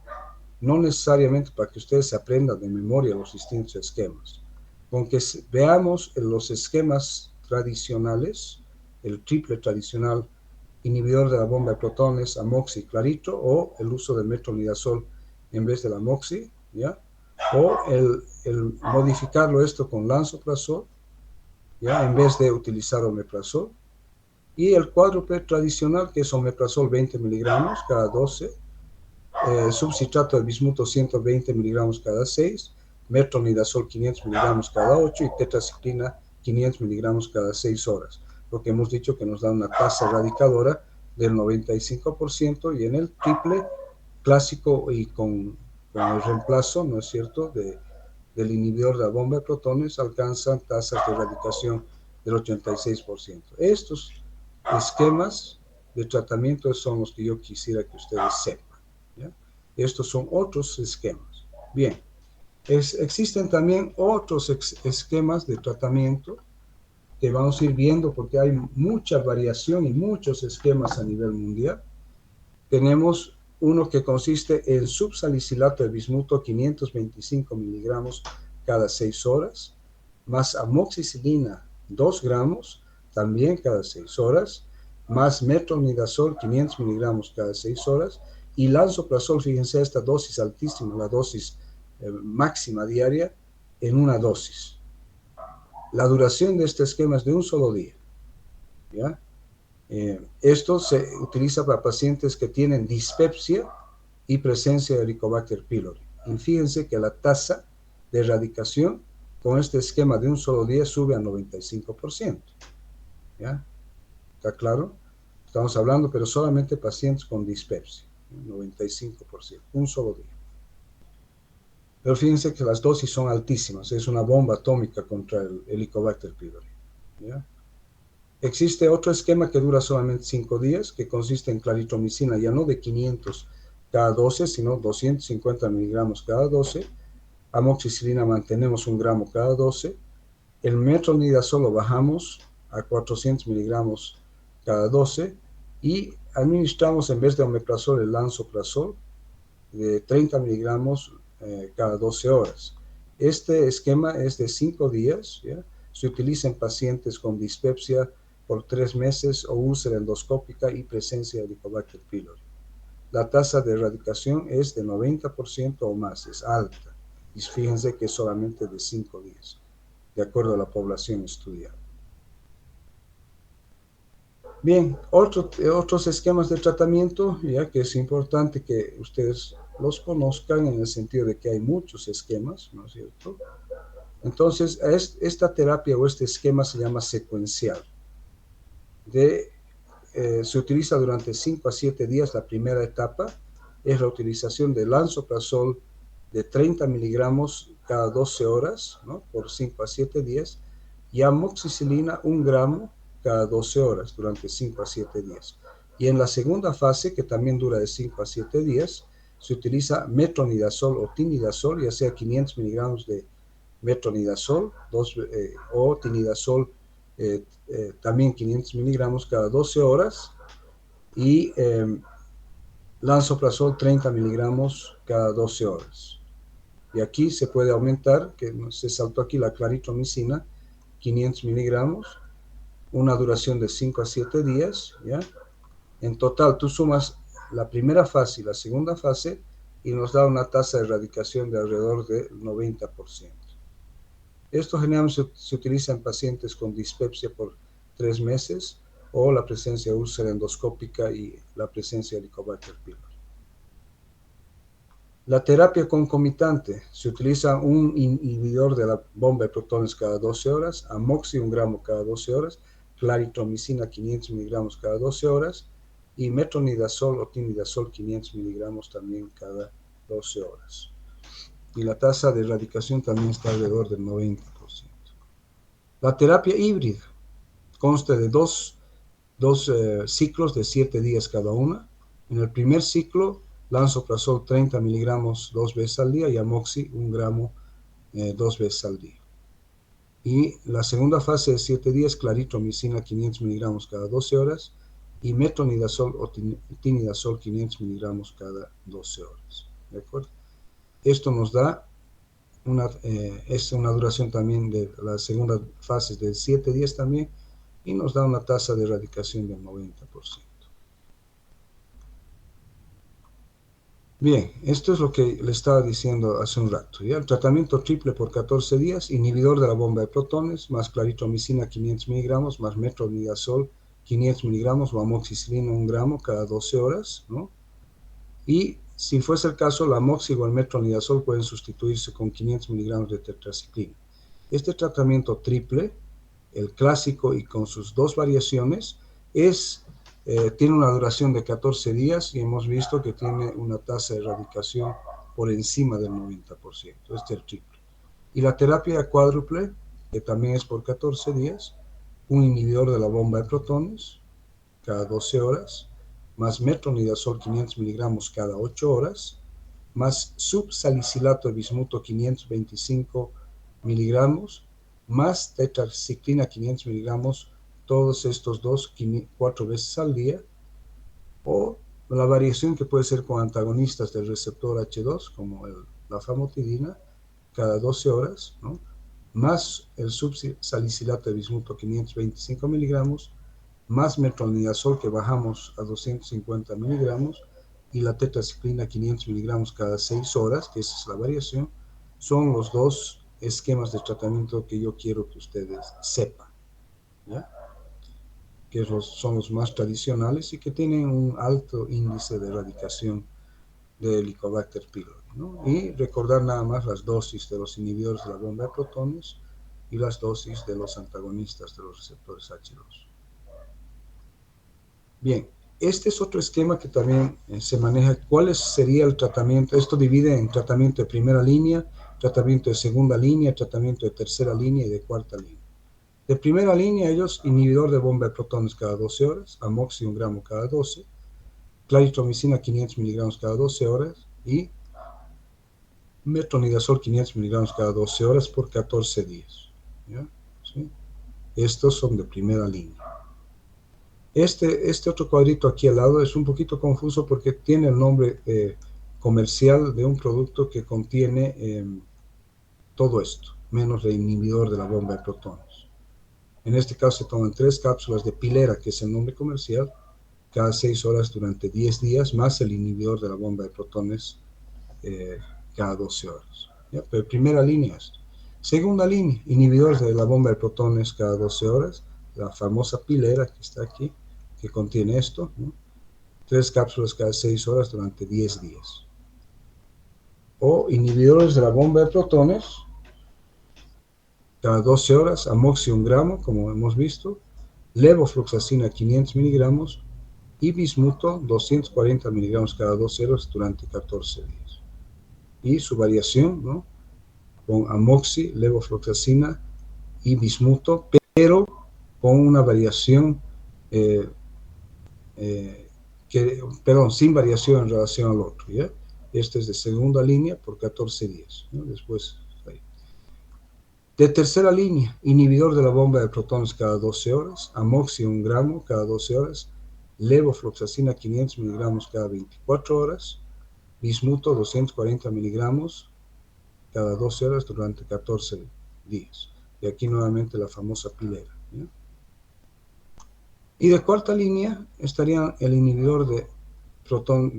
No necesariamente para que ustedes aprendan de memoria los distintos esquemas. Con que veamos los esquemas tradicionales, el triple tradicional, inhibidor de la bomba de protones, amoxi, clarito, o el uso del metronidazol en vez de la amoxi, ¿ya? O el modificarlo esto con lansoprazol, ¿ya? En vez de utilizar omeprazol. Y el cuádruple tradicional, que es omeprazol 20 miligramos cada 12, subcitrato de bismuto 120 miligramos cada 6, metronidazol 500 miligramos cada 8 y tetraciclina 500 miligramos cada 6 horas. Lo que hemos dicho que nos da una tasa erradicadora del 95%, y en el triple clásico y con el reemplazo, ¿no es cierto?, del inhibidor de la bomba de protones alcanzan tasas de erradicación del 86%. Estos esquemas de tratamiento son los que yo quisiera que ustedes sepan, ¿ya? Estos son otros esquemas. Bien, existen también otros esquemas de tratamiento que vamos a ir viendo porque hay mucha variación y muchos esquemas a nivel mundial. Tenemos uno que consiste en subsalicilato de bismuto 525 miligramos cada 6 horas, más amoxicilina 2 gramos, también cada 6 horas, más metronidazol 500 miligramos cada 6 horas, y lansoprazol, fíjense esta dosis altísima, la dosis máxima diaria, en una dosis. La duración de este esquema es de un solo día, ¿ya? Esto se utiliza para pacientes que tienen dispepsia y presencia de Helicobacter pylori. Y fíjense que la tasa de erradicación con este esquema de un solo día sube a 95%. ¿Ya? ¿Está claro? Estamos hablando, pero solamente pacientes con dispepsia, 95%, un solo día. Pero fíjense que las dosis son altísimas, es una bomba atómica contra el Helicobacter pylori. ¿Ya? Existe otro esquema que dura solamente 5 días, que consiste en claritromicina, ya no de 500 cada 12, sino 250 miligramos cada 12. Amoxicilina mantenemos 1 gramo cada 12. El metronidazol lo bajamos a 400 miligramos cada 12 y administramos en vez de omeprazol el lansoprazol de 30 miligramos cada 12 horas. Este esquema es de 5 días, ¿ya? Se utiliza en pacientes con dispepsia por 3 meses o úlcera endoscópica y presencia de Helicobacter pylori. La tasa de erradicación es de 90% o más, es alta. Y fíjense que es solamente de 5 días, de acuerdo a la población estudiada. Bien, otros esquemas de tratamiento, ya que es importante que ustedes los conozcan en el sentido de que hay muchos esquemas, ¿no es cierto? Entonces, esta terapia o este esquema se llama secuencial. Se utiliza durante 5 a 7 días. La primera etapa es la utilización de lansoprazol de 30 miligramos cada 12 horas, ¿no? Por 5 a 7 días, y amoxicilina 1 gramo cada 12 horas durante 5 a 7 días. Y en la segunda fase, que también dura de 5 a 7 días, se utiliza metronidazol o tinidazol, ya sea 500 miligramos de metronidazol o tinidazol también 500 miligramos cada 12 horas y lansoprazol 30 miligramos cada 12 horas. Y aquí se puede aumentar, que se saltó aquí la claritromicina, 500 miligramos, una duración de 5 a 7 días, ¿ya? En total, tú sumas la primera fase y la segunda fase y nos da una tasa de erradicación de alrededor del 90%. Esto generalmente se utiliza en pacientes con dispepsia por 3 meses o la presencia de úlcera endoscópica y la presencia de Helicobacter pylori. La terapia concomitante, se utiliza un inhibidor de la bomba de protones cada 12 horas, amoxi 1 gramo cada 12 horas, claritromicina 500 miligramos cada 12 horas y metronidazol o tinidazol 500 miligramos también cada 12 horas. Y la tasa de erradicación también está alrededor del 90%. La terapia híbrida consta de dos ciclos de 7 días cada una. En el primer ciclo, lansoprazol 30 miligramos 2 veces al día y amoxi 1 gramo 2 veces al día. Y la segunda fase de 7 días, claritromicina 500 miligramos cada 12 horas y metronidazol o tinidazol 500 miligramos cada 12 horas. ¿De acuerdo? Esto nos da es una duración también de la segunda fase de 7 días también y nos da una tasa de erradicación del 90%. Bien, esto es lo que le estaba diciendo hace un rato, ¿ya? El tratamiento triple por 14 días, inhibidor de la bomba de protones, más claritromicina 500 miligramos, más metronidazol 500 miligramos o amoxicilina 1 gramo cada 12 horas, ¿no? Y si fuese el caso, la amoxi o el metronidazol pueden sustituirse con 500 miligramos de tetraciclina. Este tratamiento triple, el clásico y con sus 2 variaciones, tiene una duración de 14 días y hemos visto que tiene una tasa de erradicación por encima del 90%. Este es el triple. Y la terapia cuádruple, que también es por 14 días, un inhibidor de la bomba de protones cada 12 horas, más metronidazol 500 miligramos cada 8 horas, más subsalicilato de bismuto 525 miligramos, más tetraciclina 500 miligramos, todos estos 4 veces al día, o la variación que puede ser con antagonistas del receptor H2, como la famotidina, cada 12 horas, ¿no? Más el subsalicilato de bismuto 525 miligramos, más metronidazol que bajamos a 250 miligramos y la tetraciclina 500 miligramos cada 6 horas, que esa es la variación, son los 2 esquemas de tratamiento que yo quiero que ustedes sepan, ¿ya? que son los más tradicionales y que tienen un alto índice de erradicación de Helicobacter pylori, ¿no? Y recordar nada más las dosis de los inhibidores de la bomba de protones y las dosis de los antagonistas de los receptores H2. Bien, este es otro esquema que también se maneja. ¿Cuál sería el tratamiento? Esto divide en tratamiento de primera línea, tratamiento de segunda línea, tratamiento de tercera línea y de cuarta línea. De primera línea, ellos, inhibidor de bomba de protones cada 12 horas, amoxi 1 gramo cada 12, claritromicina 500 miligramos cada 12 horas y metronidazol 500 miligramos cada 12 horas por 14 días. ¿Ya? ¿Sí? Estos son de primera línea. Este otro cuadrito aquí al lado es un poquito confuso porque tiene el nombre comercial de un producto que contiene todo esto, menos el inhibidor de la bomba de protones. En este caso se toman 3 cápsulas de pilera, que es el nombre comercial, cada 6 horas durante 10 días, más el inhibidor de la bomba de protones cada 12 horas. ¿Ya? Pero primera línea es. Segunda línea, inhibidores de la bomba de protones cada 12 horas, la famosa pilera que está aquí, que contiene esto, ¿no? 3 cápsulas cada 6 horas durante 10 días. O inhibidores de la bomba de protones cada 12 horas, amoxi 1 gramo, como hemos visto, levofloxacina 500 miligramos y bismuto 240 miligramos cada 12 horas durante 14 días. Y su variación, ¿no? Con amoxi, levofloxacina y bismuto, pero con una variación, sin variación en relación al otro, ¿ya? Este es de segunda línea por 14 días, ¿no? Después, ahí. De tercera línea, inhibidor de la bomba de protones cada 12 horas, amoxi 1 gramo cada 12 horas, levofloxacina 500 miligramos cada 24 horas, bismuto 240 miligramos cada 12 horas durante 14 días. Y aquí nuevamente la famosa pilera, ¿ya? Y de cuarta línea estarían el inhibidor de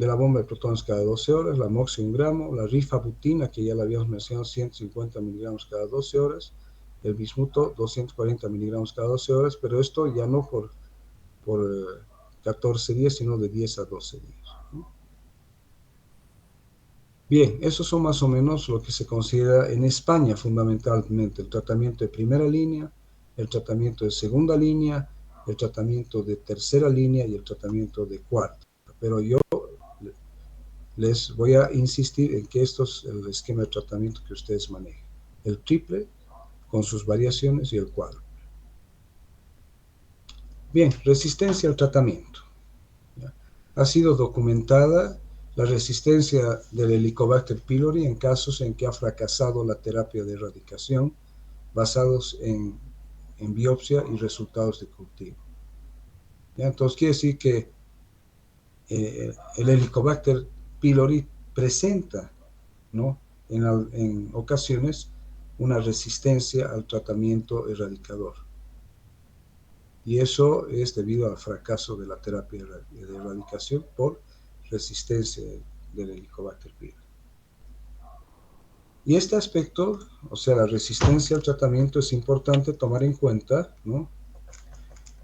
la bomba de protones cada 12 horas, la amoxi 1 gramo, la rifabutina, que ya la habíamos mencionado, 150 miligramos cada 12 horas, el bismuto 240 miligramos cada 12 horas, pero esto ya no por 14 días, sino de 10 a 12 días, ¿no? Bien, esos son más o menos lo que se considera en España fundamentalmente el tratamiento de primera línea, el tratamiento de segunda línea, el tratamiento de tercera línea y el tratamiento de cuarta. Pero yo les voy a insistir en que esto es el esquema de tratamiento que ustedes manejan. El triple con sus variaciones y el cuádruple. Bien, resistencia al tratamiento. ¿Ya? Ha sido documentada la resistencia del Helicobacter pylori en casos en que ha fracasado la terapia de erradicación basados en biopsia y resultados de cultivo. ¿Ya? Entonces quiere decir que el Helicobacter pylori presenta, ¿no?, en ocasiones una resistencia al tratamiento erradicador. Y eso es debido al fracaso de la terapia de erradicación por resistencia del Helicobacter pylori. Y este aspecto, o sea, la resistencia al tratamiento, es importante tomar en cuenta, ¿no?,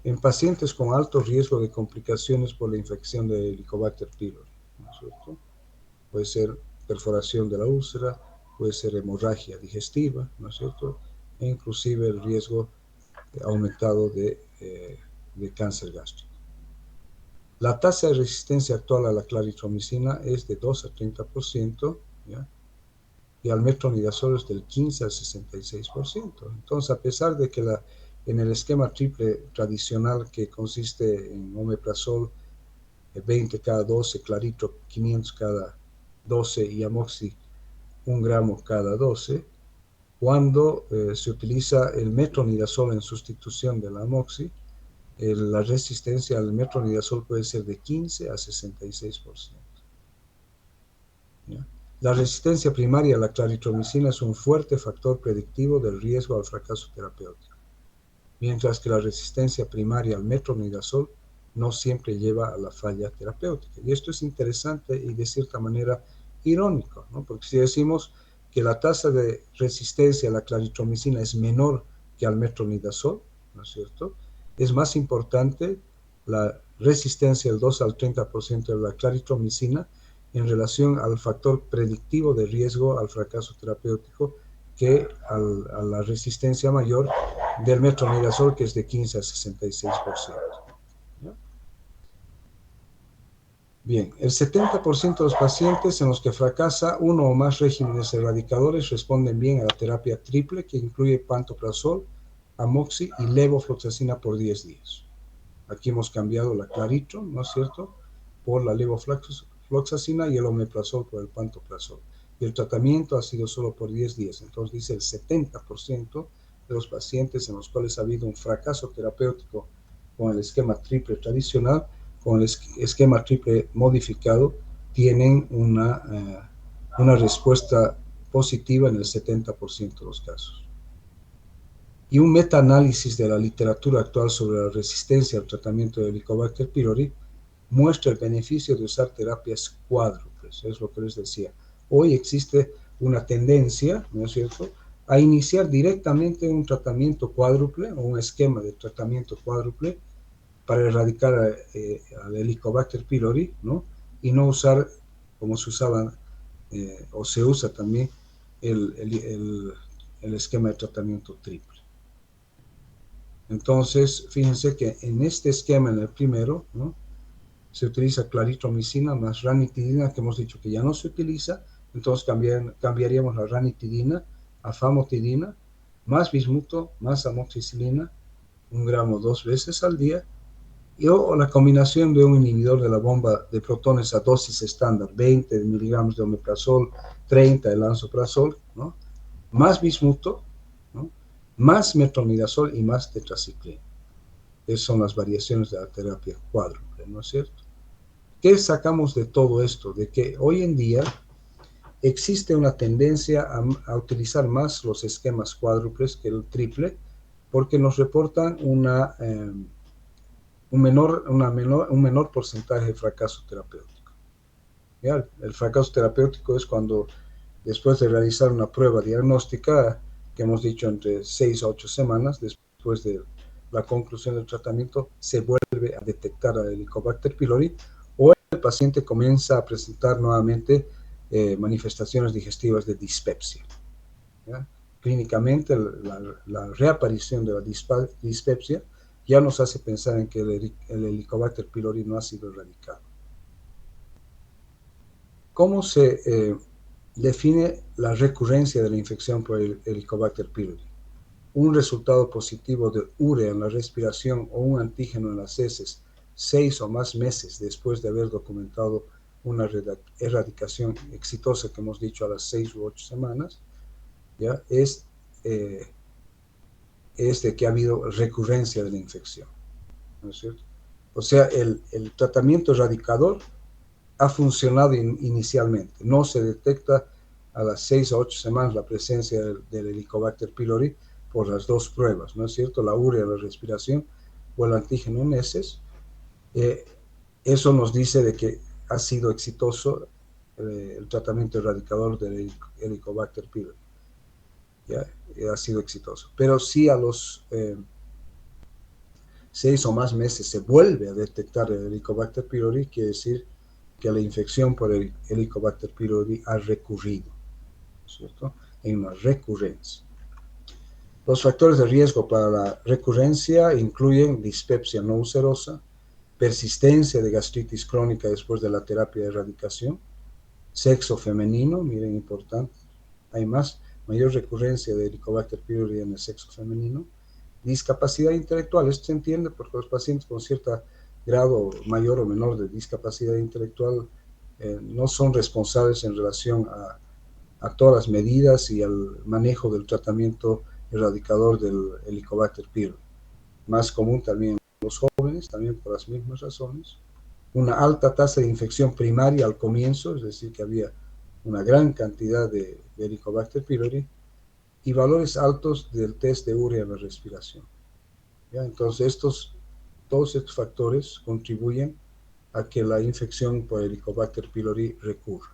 en pacientes con alto riesgo de complicaciones por la infección de Helicobacter pylori, ¿no es cierto? Puede ser perforación de la úlcera, puede ser hemorragia digestiva, ¿no es cierto? E inclusive el riesgo aumentado de cáncer gástrico. La tasa de resistencia actual a la claritromicina es de 2 a 30%, ¿ya? Y al metronidazol es del 15 al 66%. Entonces, a pesar de que en el esquema triple tradicional, que consiste en omeprazol 20 cada 12, clarito 500 cada 12 y amoxi 1 gramo cada 12, cuando se utiliza el metronidazol en sustitución de la amoxi, la resistencia al metronidazol puede ser de 15 a 66%. ¿Ya? La resistencia primaria a la claritromicina es un fuerte factor predictivo del riesgo al fracaso terapéutico, mientras que la resistencia primaria al metronidazol no siempre lleva a la falla terapéutica. Y esto es interesante y de cierta manera irónico, ¿no? Porque si decimos que la tasa de resistencia a la claritromicina es menor que al metronidazol, ¿no es cierto?, es más importante la resistencia del 2 al 30% de la claritromicina en relación al factor predictivo de riesgo al fracaso terapéutico que a la resistencia mayor del metronidazol, que es de 15 a 66%. ¿Ya? Bien, el 70% de los pacientes en los que fracasa uno o más regímenes erradicadores responden bien a la terapia triple, que incluye pantoprazol, amoxi y levofloxacina por 10 días. Aquí hemos cambiado la claritro, ¿no es cierto?, por la levofloxacina y el omeprazol por el pantoprazol. Y el tratamiento ha sido solo por 10 días. Entonces dice el 70% de los pacientes en los cuales ha habido un fracaso terapéutico con el esquema triple tradicional, con el esquema triple modificado, tienen una respuesta positiva en el 70% de los casos. Y un metaanálisis de la literatura actual sobre la resistencia al tratamiento de Helicobacter pylori muestra el beneficio de usar terapias cuádruples, es lo que les decía. Hoy existe una tendencia, ¿no es cierto?, a iniciar directamente un tratamiento cuádruple o un esquema de tratamiento cuádruple para erradicar al Helicobacter pylori, ¿no?, y no usar, como se usaba o se usa también, el esquema de tratamiento triple. Entonces, fíjense que en este esquema, en el primero, ¿no?, se utiliza claritromicina más ranitidina, que hemos dicho que ya no se utiliza. Entonces cambiaríamos la ranitidina a famotidina, más bismuto, más amoxicilina, 1 gramo 2 veces al día, o la combinación de un inhibidor de la bomba de protones a dosis estándar, 20 miligramos de omeprazol, 30 de lansoprazol, ¿no?, más bismuto, ¿no?, más metronidazol y más tetraciclina. Esas son las variaciones de la terapia cuádruple, ¿no es cierto? ¿Qué sacamos de todo esto? De que hoy en día existe una tendencia a utilizar más los esquemas cuádruples que el triple, porque nos reportan un menor porcentaje de fracaso terapéutico. ¿Ya? El fracaso terapéutico es cuando, después de realizar una prueba diagnóstica, que hemos dicho entre 6 a 8 semanas, después de la conclusión del tratamiento, se vuelve a detectar a Helicobacter pylori, o el paciente comienza a presentar nuevamente manifestaciones digestivas de dispepsia. ¿Ya? Clínicamente, la reaparición de la dispepsia ya nos hace pensar en que el Helicobacter pylori no ha sido erradicado. ¿Cómo se define la recurrencia de la infección por el Helicobacter pylori? Un resultado positivo de urea en la respiración o un antígeno en las heces 6 o más meses después de haber documentado una erradicación exitosa, que hemos dicho a las 6 u 8 semanas, ¿ya? Es de que ha habido recurrencia de la infección, ¿no es cierto? O sea, el tratamiento erradicador ha funcionado inicialmente. No se detecta a las 6 o 8 semanas la presencia del Helicobacter pylori por las dos pruebas, ¿no es cierto? La urea en la respiración o el antígeno en heces. Eso nos dice de que ha sido exitoso el tratamiento erradicador del Helicobacter pylori. ¿Ya? Ha sido exitoso. Pero si a los 6 o más meses se vuelve a detectar el Helicobacter pylori, quiere decir que la infección por el Helicobacter pylori ha recurrido, ¿cierto? Hay una recurrencia. Los factores de riesgo para la recurrencia incluyen dispepsia no ulcerosa, persistencia de gastritis crónica después de la terapia de erradicación, sexo femenino, miren, importante, hay mayor recurrencia de Helicobacter pylori en el sexo femenino, discapacidad intelectual. Esto se entiende porque los pacientes con cierto grado mayor o menor de discapacidad intelectual no son responsables en relación a todas las medidas y al manejo del tratamiento erradicador del Helicobacter pylori. Más común también en los jóvenes, también por las mismas razones. Una alta tasa de infección primaria al comienzo, es decir, que había una gran cantidad de Helicobacter pylori, y valores altos del test de urea en la respiración. ¿Ya? Entonces, todos estos factores contribuyen a que la infección por Helicobacter pylori recurra.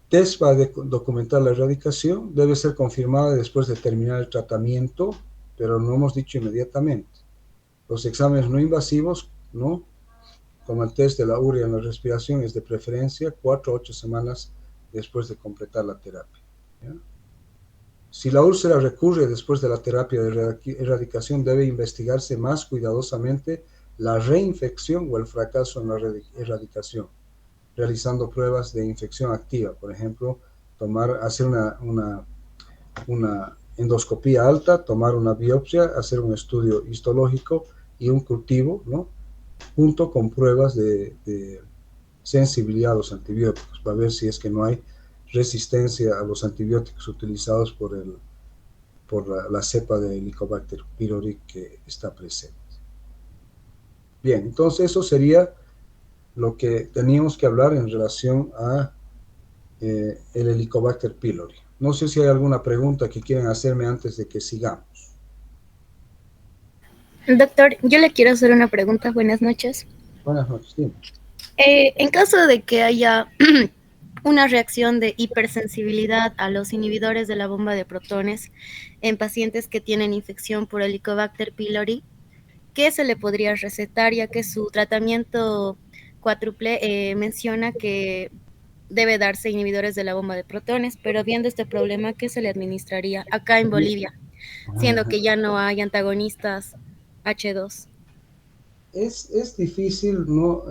Test para documentar la erradicación debe ser confirmada después de terminar el tratamiento pero no hemos dicho inmediatamente. Los exámenes no invasivos, ¿no? Como el test de la urea en la respiración, es de preferencia 4 a 8 semanas después de completar la terapia. ¿Ya? Si la úlcera recurre después de la terapia de erradicación, debe investigarse más cuidadosamente la reinfección o el fracaso en la erradicación, realizando pruebas de infección activa, por ejemplo, hacer una endoscopía alta, tomar una biopsia, hacer un estudio histológico y un cultivo, ¿no? Junto con pruebas de sensibilidad a los antibióticos, para ver si es que no hay resistencia a los antibióticos utilizados por la cepa de Helicobacter pylori que está presente. Bien, entonces eso sería lo que teníamos que hablar en relación a el Helicobacter pylori. No sé si hay alguna pregunta que quieran hacerme antes de que sigamos. Doctor, yo le quiero hacer una pregunta. Buenas noches. Buenas noches, dime. En caso de que haya una reacción de hipersensibilidad a los inhibidores de la bomba de protones en pacientes que tienen infección por Helicobacter pylori, ¿qué se le podría recetar, ya que su tratamiento cuádruple menciona que debe darse inhibidores de la bomba de protones? Pero viendo este problema, ¿qué se le administraría acá en Bolivia, siendo que ya no hay antagonistas H2? Es difícil, ¿no?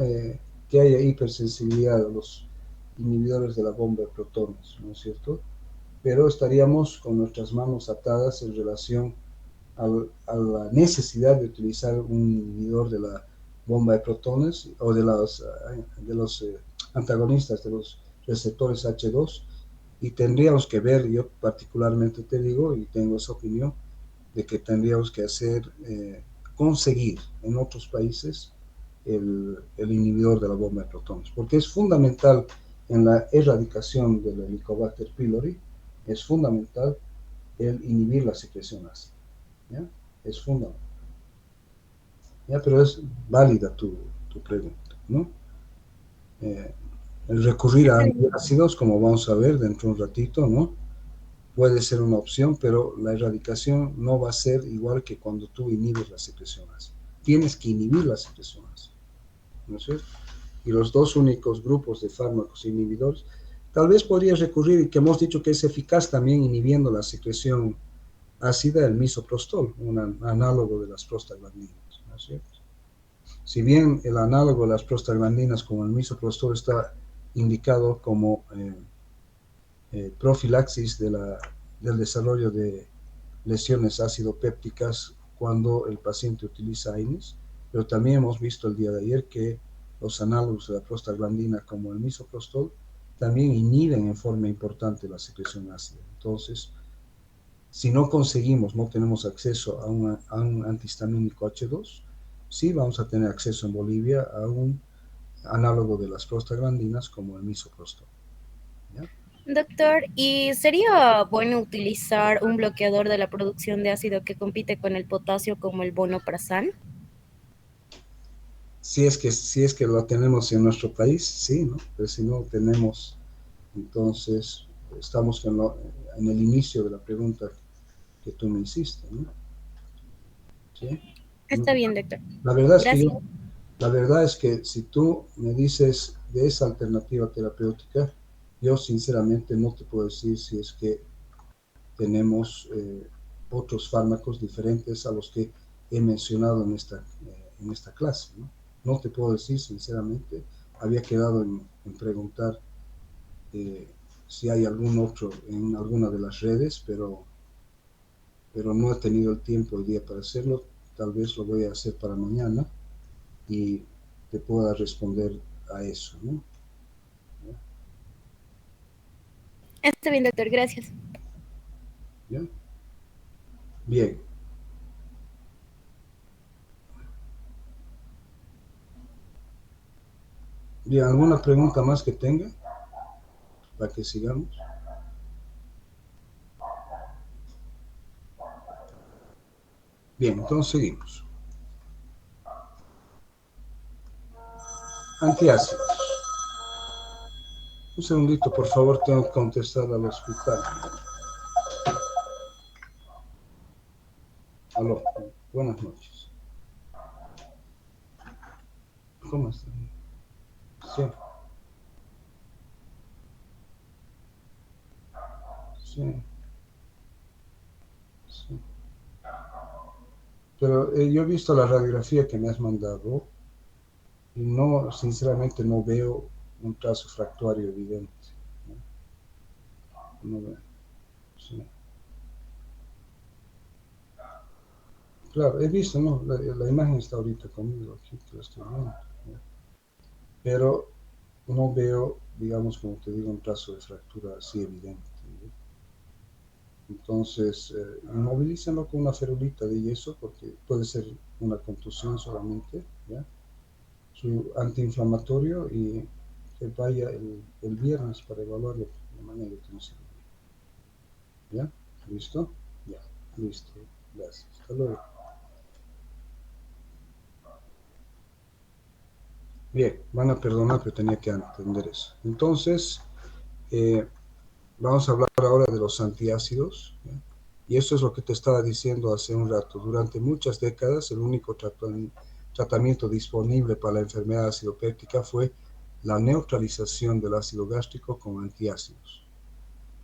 Que haya hipersensibilidad a los inhibidores de la bomba de protones, ¿no es cierto? Pero estaríamos con nuestras manos atadas en relación a la necesidad de utilizar un inhibidor de la bomba de protones o de los antagonistas de los receptores H2, y tendríamos que ver, yo particularmente te digo, y tengo esa opinión, de que tendríamos que conseguir en otros países el inhibidor de la bomba de protones, porque es fundamental en la erradicación del Helicobacter pylori, es fundamental el inhibir la secreción ácida. ¿Ya? Es fundamental. ¿Ya? Pero es válida tu pregunta, ¿no? El recurrir a antiácidos, como vamos a ver dentro de un ratito, ¿no? Puede ser una opción, pero la erradicación no va a ser igual que cuando tú inhibes la secreción ácida. Tienes que inhibir la secreción ácida, ¿no es cierto? Y los dos únicos grupos de fármacos inhibidores, tal vez podrías recurrir, y que hemos dicho que es eficaz también inhibiendo la secreción ácida, el misoprostol, un análogo de las prostaglandinas, ¿no es cierto? Si bien el análogo de las prostaglandinas como el misoprostol está indicado como profilaxis del desarrollo de lesiones ácido-pépticas cuando el paciente utiliza AINES, pero también hemos visto el día de ayer que los análogos de la prostaglandina como el misoprostol también inhiben en forma importante la secreción ácida. Entonces, si no conseguimos, no tenemos acceso a un antihistamínico H2, sí vamos a tener acceso en Bolivia a un análogo de las prostaglandinas como el misoprostol. ¿Ya? Doctor, ¿y sería bueno utilizar un bloqueador de la producción de ácido que compite con el potasio como el vonoprazan? Si es que lo tenemos en nuestro país, sí, ¿no? Pero si no lo tenemos, entonces estamos en el inicio de la pregunta que tú me hiciste, ¿no? ¿Sí? Está bien, doctor. La verdad es que Gracias. la verdad es que si tú me dices de esa alternativa terapéutica, yo sinceramente no te puedo decir si es que tenemos otros fármacos diferentes a los que he mencionado en esta clase, ¿no? No te puedo decir sinceramente, había quedado en preguntar si hay algún otro en alguna de las redes, pero no he tenido el tiempo hoy día para hacerlo. Tal vez lo voy a hacer para mañana y te pueda responder a eso, ¿no? Está bien, doctor. Gracias. ¿Ya? Bien. Bien, ¿alguna pregunta más que tenga para que sigamos? Bien, entonces seguimos. Antiácidos. Un segundito, por favor, tengo que contestar al hospital. Aló, buenas noches. ¿Cómo están? Sí, sí, sí. Pero yo he visto la radiografía que me has mandado y no, sinceramente no veo un trazo fractuario evidente. No, no veo. Sí. Claro, he visto, ¿no? La imagen está ahorita conmigo aquí, que la estoy viendo. ¿No? Pero no veo, digamos, como te digo, un trazo de fractura así evidente. ¿No? Entonces, inmovilícenlo con una ferulita de yeso, porque puede ser una contusión solamente, ¿ya? Su antiinflamatorio y que vaya el viernes para evaluarlo de manera que no se ¿Ya? ¿Listo? Ya, listo. Gracias. Hasta luego. Bien, van a perdonar, pero tenía que entender eso. Entonces, eh, vamos a hablar ahora de los antiácidos, ¿ya? Y eso es lo que te estaba diciendo hace un rato. Durante muchas décadas, el único tratamiento disponible para la enfermedad acidopéptica fue la neutralización del ácido gástrico con antiácidos,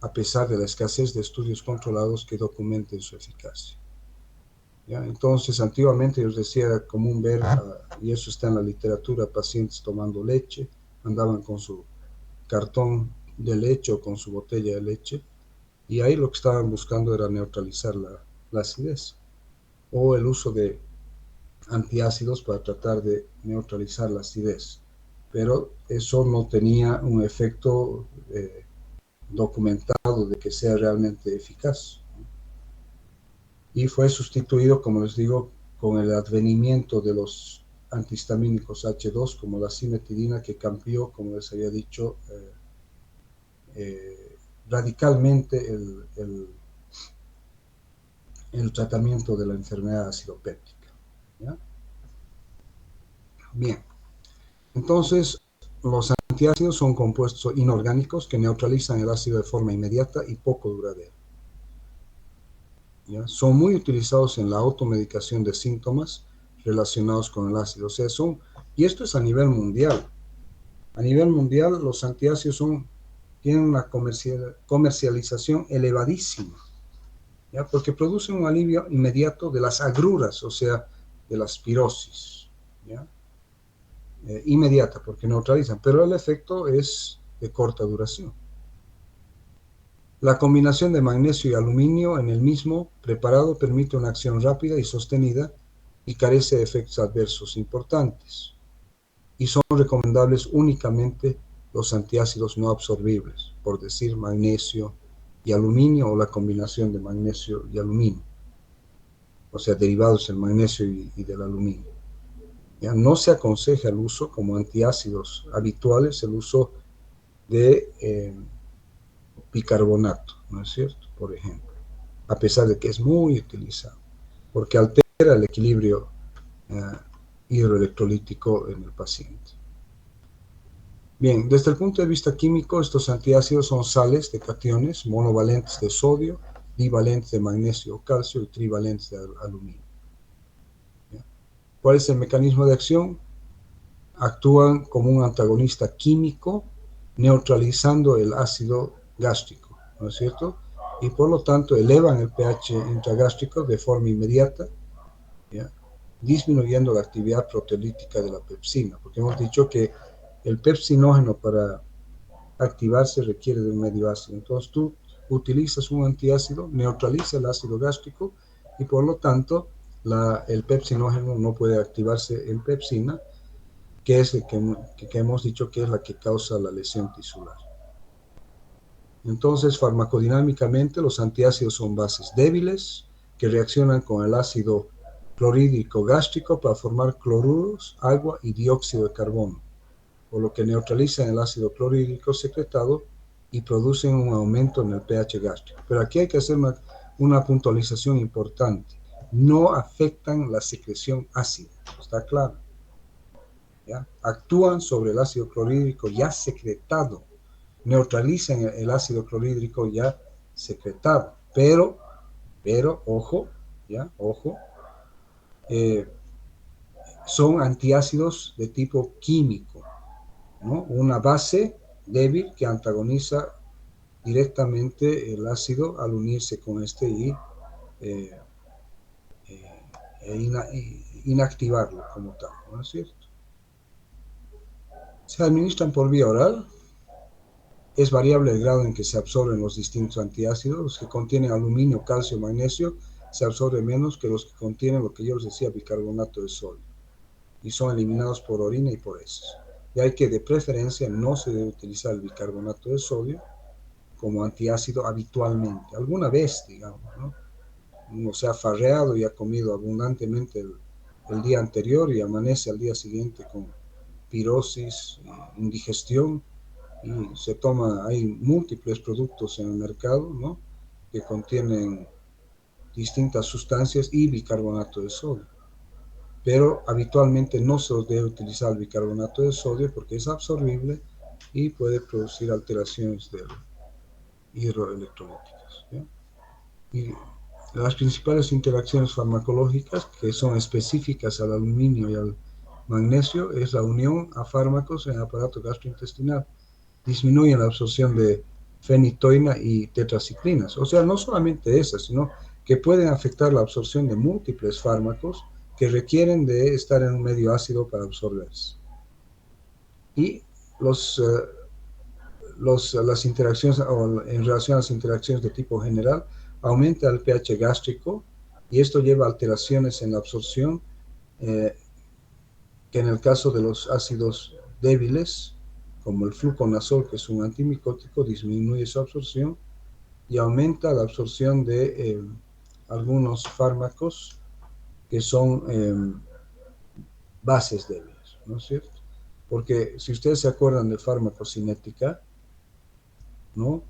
a pesar de la escasez de estudios controlados que documenten su eficacia. ¿Ya? Entonces, antiguamente yo decía, era común ver, y eso está en la literatura, pacientes tomando leche, andaban con su cartón de leche o con su botella de leche, y ahí lo que estaban buscando era neutralizar la acidez, o el uso de antiácidos para tratar de neutralizar la acidez. Pero eso no tenía un efecto documentado de que sea realmente eficaz. Y fue sustituido, como les digo, con el advenimiento de los antihistamínicos H2, como la cimetidina, que cambió, como les había dicho, radicalmente el tratamiento de la enfermedad acidopéptica. ¿Ya? Bien, entonces los antiácidos son compuestos inorgánicos que neutralizan el ácido de forma inmediata y poco duradera. ¿Ya? Son muy utilizados en la automedicación de síntomas relacionados con el ácido. O sea, y esto es a nivel mundial. A nivel mundial, los antiácidos tienen una comercialización elevadísima, ¿ya? Porque producen un alivio inmediato de las agruras, o sea, de las pirosis, ¿ya? Inmediata, porque neutralizan, pero el efecto es de corta duración. La combinación de magnesio y aluminio en el mismo preparado permite una acción rápida y sostenida y carece de efectos adversos importantes. Y son recomendables únicamente los antiácidos no absorbibles, por decir magnesio y aluminio o la combinación de magnesio y aluminio, o sea, derivados del magnesio y del aluminio. Ya no se aconseja el uso como antiácidos habituales, el uso de bicarbonato, ¿no es cierto? Por ejemplo, a pesar de que es muy utilizado, porque altera el equilibrio eh, hidroelectrolítico en el paciente. Bien, desde el punto de vista químico, estos antiácidos son sales de cationes monovalentes de sodio, bivalentes de magnesio o calcio y trivalentes de aluminio. ¿Ya? ¿Cuál es el mecanismo de acción? Actúan como un antagonista químico, neutralizando el ácido gástrico, ¿no es cierto? Y por lo tanto elevan el pH intragástrico de forma inmediata, ¿ya? Disminuyendo la actividad proteolítica de la pepsina, porque hemos dicho que el pepsinógeno para activarse requiere de un medio ácido. Entonces tú utilizas un antiácido, neutraliza el ácido gástrico y por lo tanto el pepsinógeno no puede activarse en pepsina, que es el que hemos dicho que es la que causa la lesión tisular. Entonces, farmacodinámicamente, los antiácidos son bases débiles que reaccionan con el ácido clorhídrico gástrico para formar cloruros, agua y dióxido de carbono, por lo que neutralizan el ácido clorhídrico secretado y producen un aumento en el pH gástrico. Pero aquí hay que hacer una puntualización importante. No afectan la secreción ácida, ¿está claro? ¿Ya? Actúan sobre el ácido clorhídrico ya secretado, neutralizan el ácido clorhídrico ya secretado, pero, ojo, ¿ya? Ojo, son antiácidos de tipo químico, ¿no? Una base débil que antagoniza directamente el ácido al unirse con este y eh, inactivarlo como tal, ¿no es cierto? Se administran por vía oral. Es variable el grado en que se absorben los distintos antiácidos. Los que contienen aluminio, calcio, magnesio se absorben menos que los que contienen lo que yo les decía, bicarbonato de sodio, y son eliminados por orina y por heces. De ahí que de preferencia no se debe utilizar el bicarbonato de sodio como antiácido habitualmente. Alguna vez, digamos, ¿no? Uno se ha farreado y ha comido abundantemente el día anterior y amanece al día siguiente con pirosis, indigestión, y se toma, hay múltiples productos en el mercado, ¿no? Que contienen distintas sustancias y bicarbonato de sodio. Pero habitualmente no se debe utilizar el bicarbonato de sodio porque es absorbible y puede producir alteraciones hidroelectrolíticas, ¿ya? Y las principales interacciones farmacológicas que son específicas al aluminio y al magnesio es la unión a fármacos en el aparato gastrointestinal. Disminuyen la absorción de fenitoína y tetraciclinas. O sea, no solamente esas, sino que pueden afectar la absorción de múltiples fármacos que requieren de estar en un medio ácido para absorberse. Y las interacciones, o en relación a las interacciones de tipo general, aumenta el pH gástrico y esto lleva a alteraciones en la absorción, que en el caso de los ácidos débiles, como el fluconazol, que es un antimicótico, disminuye su absorción y aumenta la absorción de algunos fármacos que son bases débiles, ¿no es cierto? Porque si ustedes se acuerdan de farmacocinética, ¿no?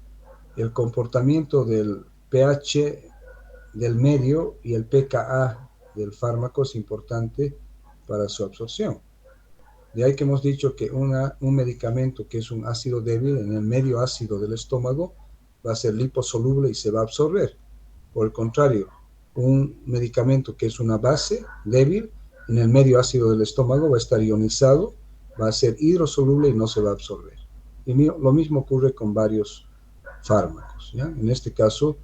El comportamiento del pH del medio y el pKa del fármaco es importante para su absorción. De ahí que hemos dicho que un medicamento que es un ácido débil en el medio ácido del estómago va a ser liposoluble y se va a absorber. Por el contrario, un medicamento que es una base débil en el medio ácido del estómago va a estar ionizado, va a ser hidrosoluble y no se va a absorber. Y lo mismo ocurre con varios fármacos, ¿ya? En este caso,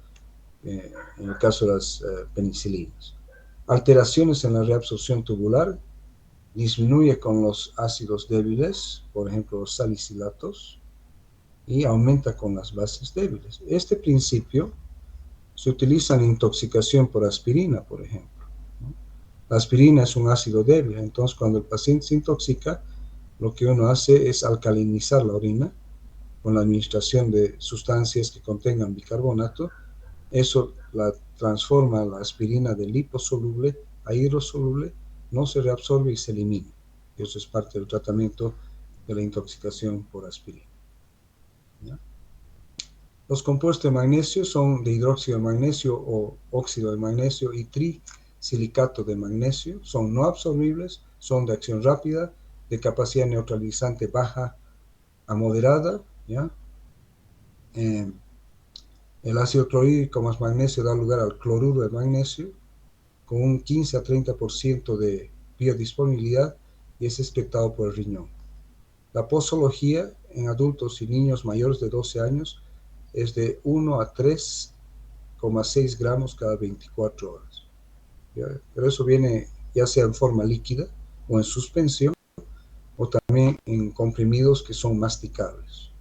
en el caso de las penicilinas. Alteraciones en la reabsorción tubular. Disminuye con los ácidos débiles, por ejemplo los salicilatos, y aumenta con las bases débiles. Este principio se utiliza en intoxicación por aspirina, por ejemplo, ¿no? La aspirina es un ácido débil, entonces cuando el paciente se intoxica, lo que uno hace es alcalinizar la orina con la administración de sustancias que contengan bicarbonato. Eso la transforma la aspirina de liposoluble a hidrosoluble, no se reabsorbe y se elimina. Eso es parte del tratamiento de la intoxicación por aspirina, ¿ya? Los compuestos de magnesio son de hidróxido de magnesio o óxido de magnesio y trisilicato de magnesio. Son no absorbibles, son de acción rápida, de capacidad neutralizante baja a moderada, ¿ya? El ácido clorhídrico más magnesio da lugar al cloruro de magnesio, con un 15 a 30% de biodisponibilidad y es excretado por el riñón. La posología en adultos y niños mayores de 12 años es de 1 a 3,6 gramos cada 24 horas. ¿Ya? Pero eso viene ya sea en forma líquida o en suspensión o también en comprimidos que son masticables.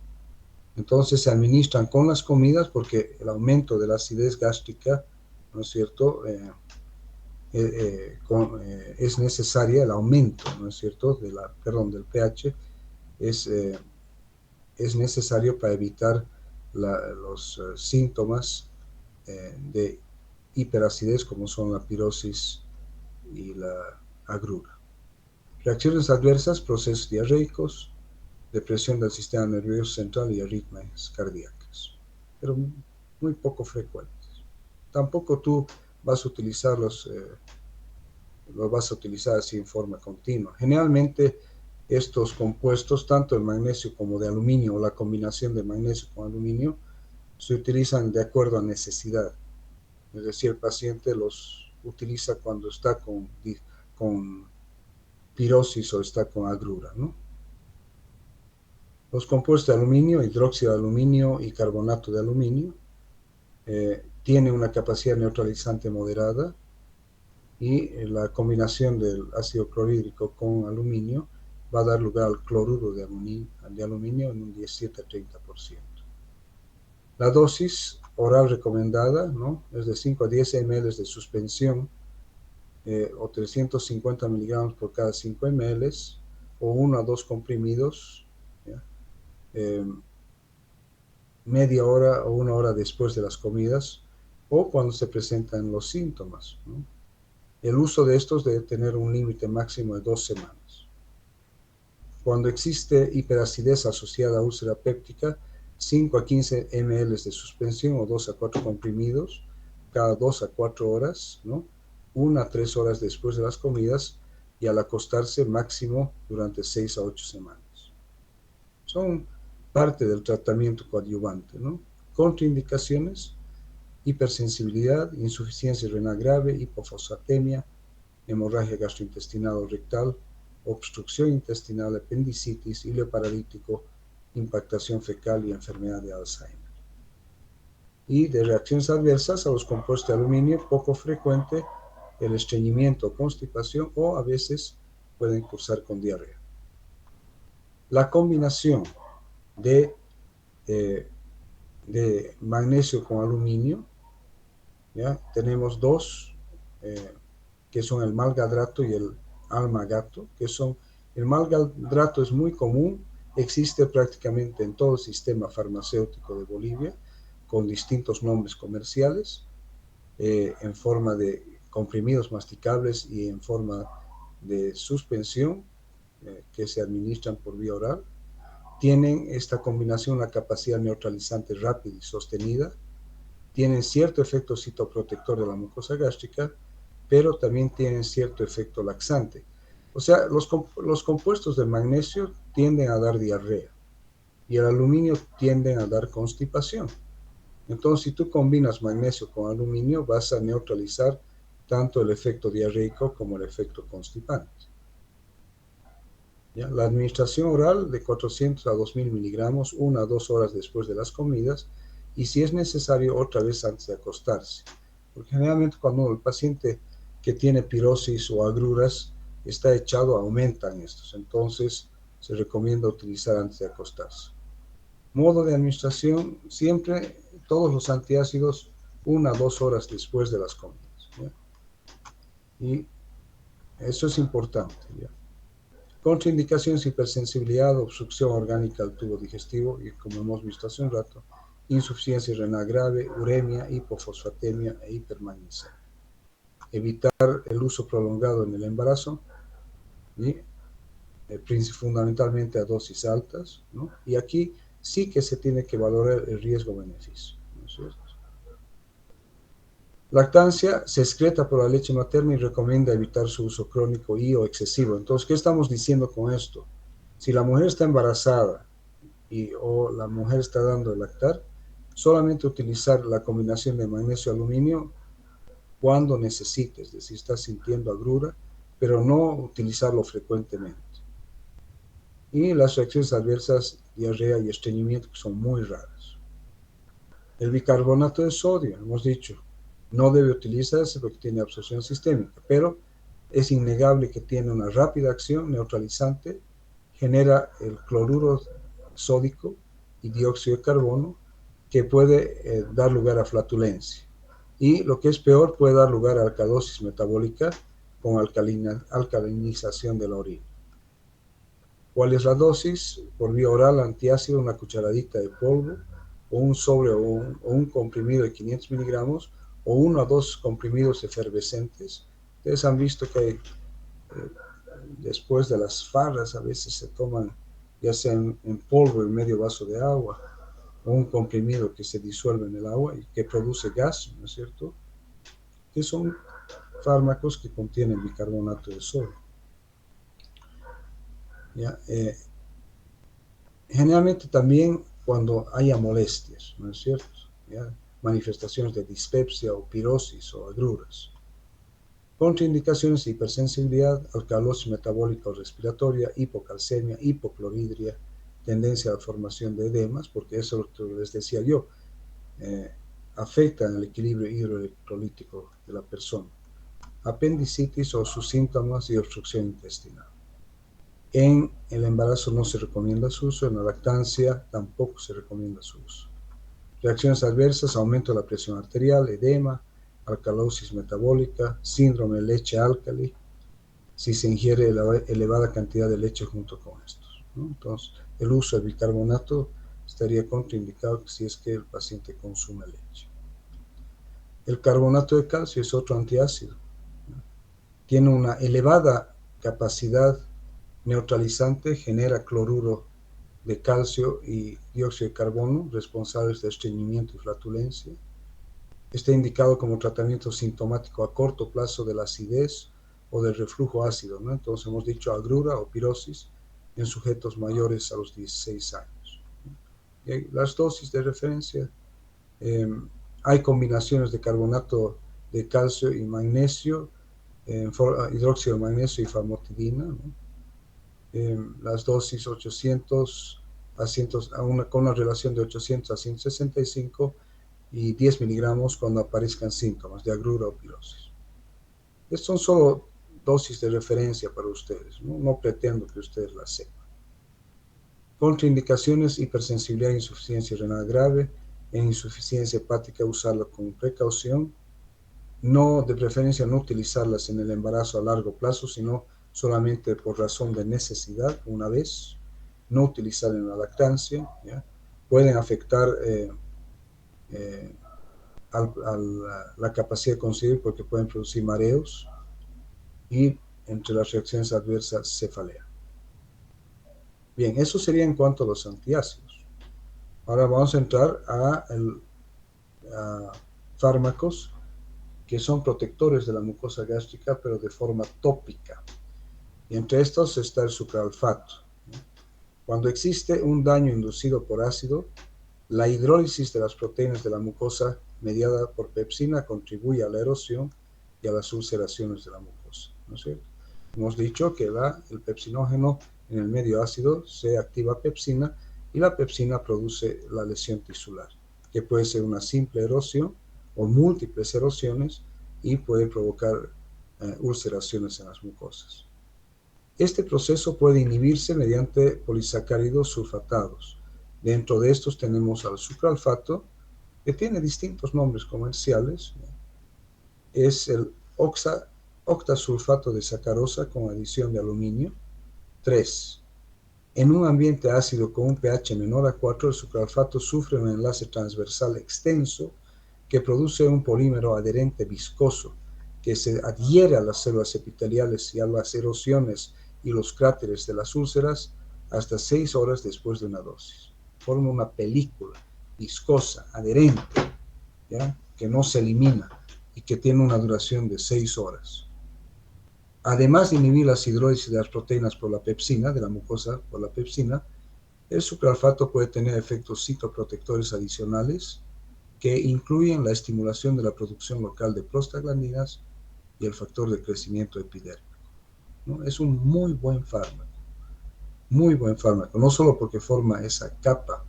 Entonces se administran con las comidas porque el aumento de la acidez gástrica, ¿no es cierto?, es necesaria, el aumento, ¿no es cierto?, del pH es necesario para evitar los síntomas de hiperacidez como son la pirosis y la agrura. Reacciones adversas, procesos diarreicos, depresión del sistema nervioso central y arritmias cardíacas, pero muy poco frecuentes. Tampoco tú vas a utilizarlos, lo vas a utilizar así en forma continua. Generalmente estos compuestos, tanto el magnesio como de aluminio o la combinación de magnesio con aluminio, se utilizan de acuerdo a necesidad. Es decir, el paciente los utiliza cuando está con pirosis o está con agrura, ¿no? Los compuestos de aluminio, hidróxido de aluminio y carbonato de aluminio, tienen una capacidad neutralizante moderada, y la combinación del ácido clorhídrico con aluminio va a dar lugar al cloruro de aluminio en un 17 a 30%. La dosis oral recomendada, ¿no?, es de 5 a 10 ml de suspensión, o 350 miligramos por cada 5 ml, o 1 a 2 comprimidos, media hora o 1 hora después de las comidas, o cuando se presentan los síntomas, ¿no? El uso de estos debe tener un límite máximo de 2 semanas. Cuando existe hiperacidez asociada a úlcera péptica, 5 a 15 ml de suspensión o 2 a 4 comprimidos cada 2 a 4 horas, ¿no?, 1 a 3 horas después de las comidas, y al acostarse máximo durante 6 a 8 semanas. Son parte del tratamiento coadyuvante, ¿no? Contraindicaciones: hipersensibilidad, insuficiencia renal grave, hipofosfatemia, hemorragia gastrointestinal o rectal, obstrucción intestinal, apendicitis, hilo paralítico, impactación fecal y enfermedad de Alzheimer. Y de reacciones adversas a los compuestos de aluminio, poco frecuente el estreñimiento o constipación, o a veces pueden cursar con diarrea. La combinación de magnesio con aluminio, ¿ya? Tenemos dos, que son el malgadrato y el almagato, el malgadrato es muy común, existe prácticamente en todo el sistema farmacéutico de Bolivia, con distintos nombres comerciales, en forma de comprimidos masticables y en forma de suspensión, que se administran por vía oral. Tienen esta combinación una capacidad neutralizante rápida y sostenida, tienen cierto efecto citoprotector de la mucosa gástrica, pero también tienen cierto efecto laxante. O sea, los compuestos de magnesio tienden a dar diarrea y el aluminio tienden a dar constipación. Entonces, si tú combinas magnesio con aluminio, vas a neutralizar tanto el efecto diarreico como el efecto constipante. ¿Ya? La administración oral de 400 a 2000 miligramos, 1 a 2 horas después de las comidas, y si es necesario, otra vez antes de acostarse. Porque generalmente cuando el paciente que tiene pirosis o agruras está echado, aumentan estos. Entonces, se recomienda utilizar antes de acostarse. Modo de administración: siempre todos los antiácidos 1 a 2 horas después de las comidas, ¿ya? Y eso es importante, ¿ya? Contraindicaciones: hipersensibilidad, obstrucción orgánica del tubo digestivo y, como hemos visto hace un rato, insuficiencia renal grave, uremia, hipofosfatemia e hipermagnesemia. Evitar el uso prolongado en el embarazo, y fundamentalmente a dosis altas, ¿no? Y aquí sí que se tiene que valorar el riesgo-beneficio, ¿no es cierto? Lactancia: se excreta por la leche materna y recomienda evitar su uso crónico y o excesivo. Entonces, ¿qué estamos diciendo con esto? Si la mujer está embarazada o la mujer está dando de lactar, solamente utilizar la combinación de magnesio-aluminio cuando necesite, es decir, está sintiendo agrura, pero no utilizarlo frecuentemente. Y las reacciones adversas, diarrea y estreñimiento, que son muy raras. El bicarbonato de sodio, hemos dicho, no debe utilizarse porque tiene absorción sistémica, pero es innegable que tiene una rápida acción neutralizante, genera el cloruro sódico y dióxido de carbono, que puede dar lugar a flatulencia. Y lo que es peor, puede dar lugar a alcalosis metabólica con alcalinización de la orina. ¿Cuál es la dosis? Por vía oral, antiácido, una cucharadita de polvo, o un sobre o un comprimido de 500 miligramos, o 1 a 2 comprimidos efervescentes. Ustedes han visto que después de las farras a veces se toman, ya sea en polvo, en medio vaso de agua, o un comprimido que se disuelve en el agua y que produce gas, ¿no es cierto? Que son fármacos que contienen bicarbonato de sodio. ¿Ya? Generalmente también cuando haya molestias, ¿no es cierto? ¿Ya? Manifestaciones de dispepsia o pirosis o agruras. Contraindicaciones: hipersensibilidad, alcalosis metabólica o respiratoria, hipocalcemia, hipocloridria, tendencia a la formación de edemas, porque eso es lo que les decía yo, afectan el equilibrio hidroelectrolítico de la persona. Apendicitis o sus síntomas y obstrucción intestinal. En el embarazo no se recomienda su uso, en la lactancia tampoco se recomienda su uso. Reacciones adversas: aumento de la presión arterial, edema, alcalosis metabólica, síndrome de leche álcali, si se ingiere elevada cantidad de leche junto con estos, ¿no? Entonces, el uso de bicarbonato estaría contraindicado si es que el paciente consume leche. El carbonato de calcio es otro antiácido, ¿no? Tiene una elevada capacidad neutralizante, genera cloruro de calcio y dióxido de carbono, responsables de estreñimiento y flatulencia. Está indicado como tratamiento sintomático a corto plazo de la acidez o del reflujo ácido, ¿no? Entonces hemos dicho agrura o pirosis en sujetos mayores a los 16 años. Y las dosis de referencia, hay combinaciones de carbonato de calcio y magnesio, hidróxido de magnesio y famotidina, ¿no? Las dosis 800 a 100, con una relación de 800 a 165 y 10 miligramos cuando aparezcan síntomas de agrura o pirosis. Estas son solo dosis de referencia para ustedes, ¿no? No pretendo que ustedes las sepan. Contraindicaciones: hipersensibilidad e insuficiencia renal grave. En insuficiencia hepática, usarla con precaución. No, de preferencia no utilizarlas en el embarazo a largo plazo, sino solamente por razón de necesidad, una vez. No utilizar en la lactancia, ¿ya? Pueden afectar la capacidad de concebir porque pueden producir mareos y, entre las reacciones adversas, cefalea. Bien, eso sería en cuanto a los antiácidos. Ahora vamos a entrar a fármacos que son protectores de la mucosa gástrica, pero de forma tópica. Y entre estos está el sucralfato. Cuando existe un daño inducido por ácido, la hidrólisis de las proteínas de la mucosa mediada por pepsina contribuye a la erosión y a las ulceraciones de la mucosa, ¿no es cierto? Hemos dicho que el pepsinógeno en el medio ácido se activa pepsina y la pepsina produce la lesión tisular, que puede ser una simple erosión o múltiples erosiones y puede provocar ulceraciones en las mucosas. Este proceso puede inhibirse mediante polisacáridos sulfatados. Dentro de estos tenemos al sucralfato, que tiene distintos nombres comerciales. Es el octasulfato de sacarosa con adición de aluminio. 3. En un ambiente ácido con un pH menor a 4, el sucralfato sufre un enlace transversal extenso que produce un polímero adherente viscoso que se adhiere a las células epiteliales y a las erosiones y los cráteres de las úlceras hasta 6 horas después de una dosis. Forma una película viscosa, adherente, ¿ya? Que no se elimina y que tiene una duración de 6 horas. Además de inhibir las hidrólisis de las proteínas por la pepsina, de la mucosa por la pepsina, el sucralfato puede tener efectos citoprotectores adicionales que incluyen la estimulación de la producción local de prostaglandinas y el factor de crecimiento epidérmico, ¿no? Es un muy buen fármaco, no solo porque forma esa capa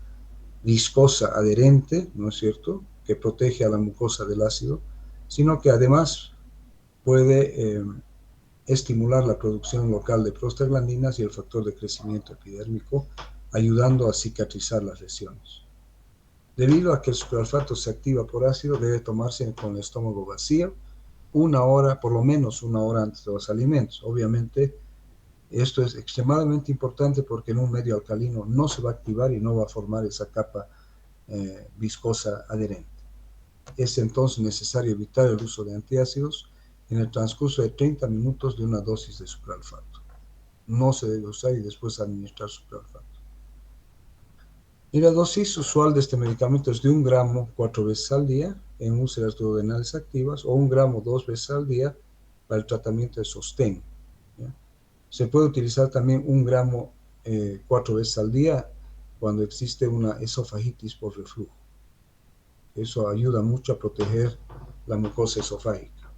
viscosa adherente, ¿no es cierto?, que protege a la mucosa del ácido, sino que además puede estimular la producción local de prostaglandinas y el factor de crecimiento epidérmico, ayudando a cicatrizar las lesiones. Debido a que el sucralfato se activa por ácido, debe tomarse con el estómago vacío, por lo menos una hora antes de los alimentos. Obviamente, esto es extremadamente importante porque en un medio alcalino no se va a activar y no va a formar esa capa viscosa adherente. Es entonces necesario evitar el uso de antiácidos en el transcurso de 30 minutos de una dosis de sucralfato. No se debe usar y después administrar sucralfato. Y la dosis usual de este medicamento es de 1 gramo 4 veces al día en úlceras duodenales activas o 1 gramo 2 veces al día para el tratamiento de sostén, ¿ya? Se puede utilizar también 1 gramo 4 veces al día cuando existe una esofagitis por reflujo. Eso ayuda mucho a proteger la mucosa esofágica.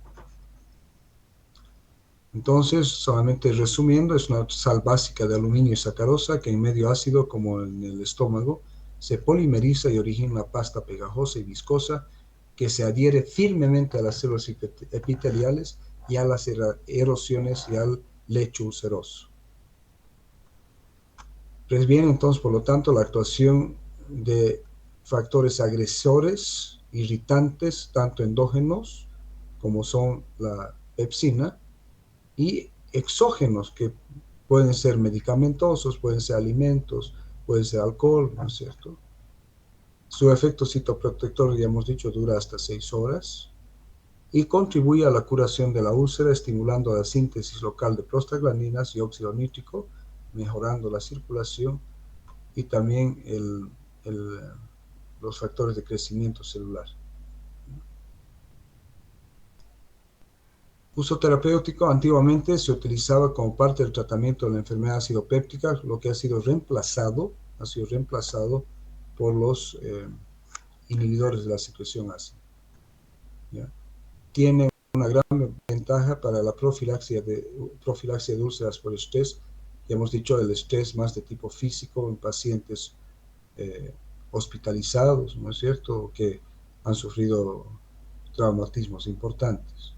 Entonces, solamente resumiendo, es una sal básica de aluminio y sacarosa que en medio ácido, como en el estómago, se polimeriza y origina una pasta pegajosa y viscosa que se adhiere firmemente a las células epiteliales y a las erosiones y al lecho ulceroso. Pues bien, entonces, por lo tanto, la actuación de factores agresores, irritantes, tanto endógenos como son la pepsina, y exógenos que pueden ser medicamentosos, pueden ser alimentos, pueden ser alcohol, ¿no es cierto? Su efecto citoprotector, ya hemos dicho, dura hasta 6 horas y contribuye a la curación de la úlcera, estimulando la síntesis local de prostaglandinas y óxido nítrico, mejorando la circulación y también los factores de crecimiento celular. Uso terapéutico: antiguamente se utilizaba como parte del tratamiento de la enfermedad acidopéptica, lo que ha sido reemplazado por los inhibidores de la secreción ácida. ¿Ya? Tiene una gran ventaja para la profilaxia de úlceras por estrés. Ya hemos dicho el estrés más de tipo físico en pacientes hospitalizados, ¿no es cierto?, que han sufrido traumatismos importantes.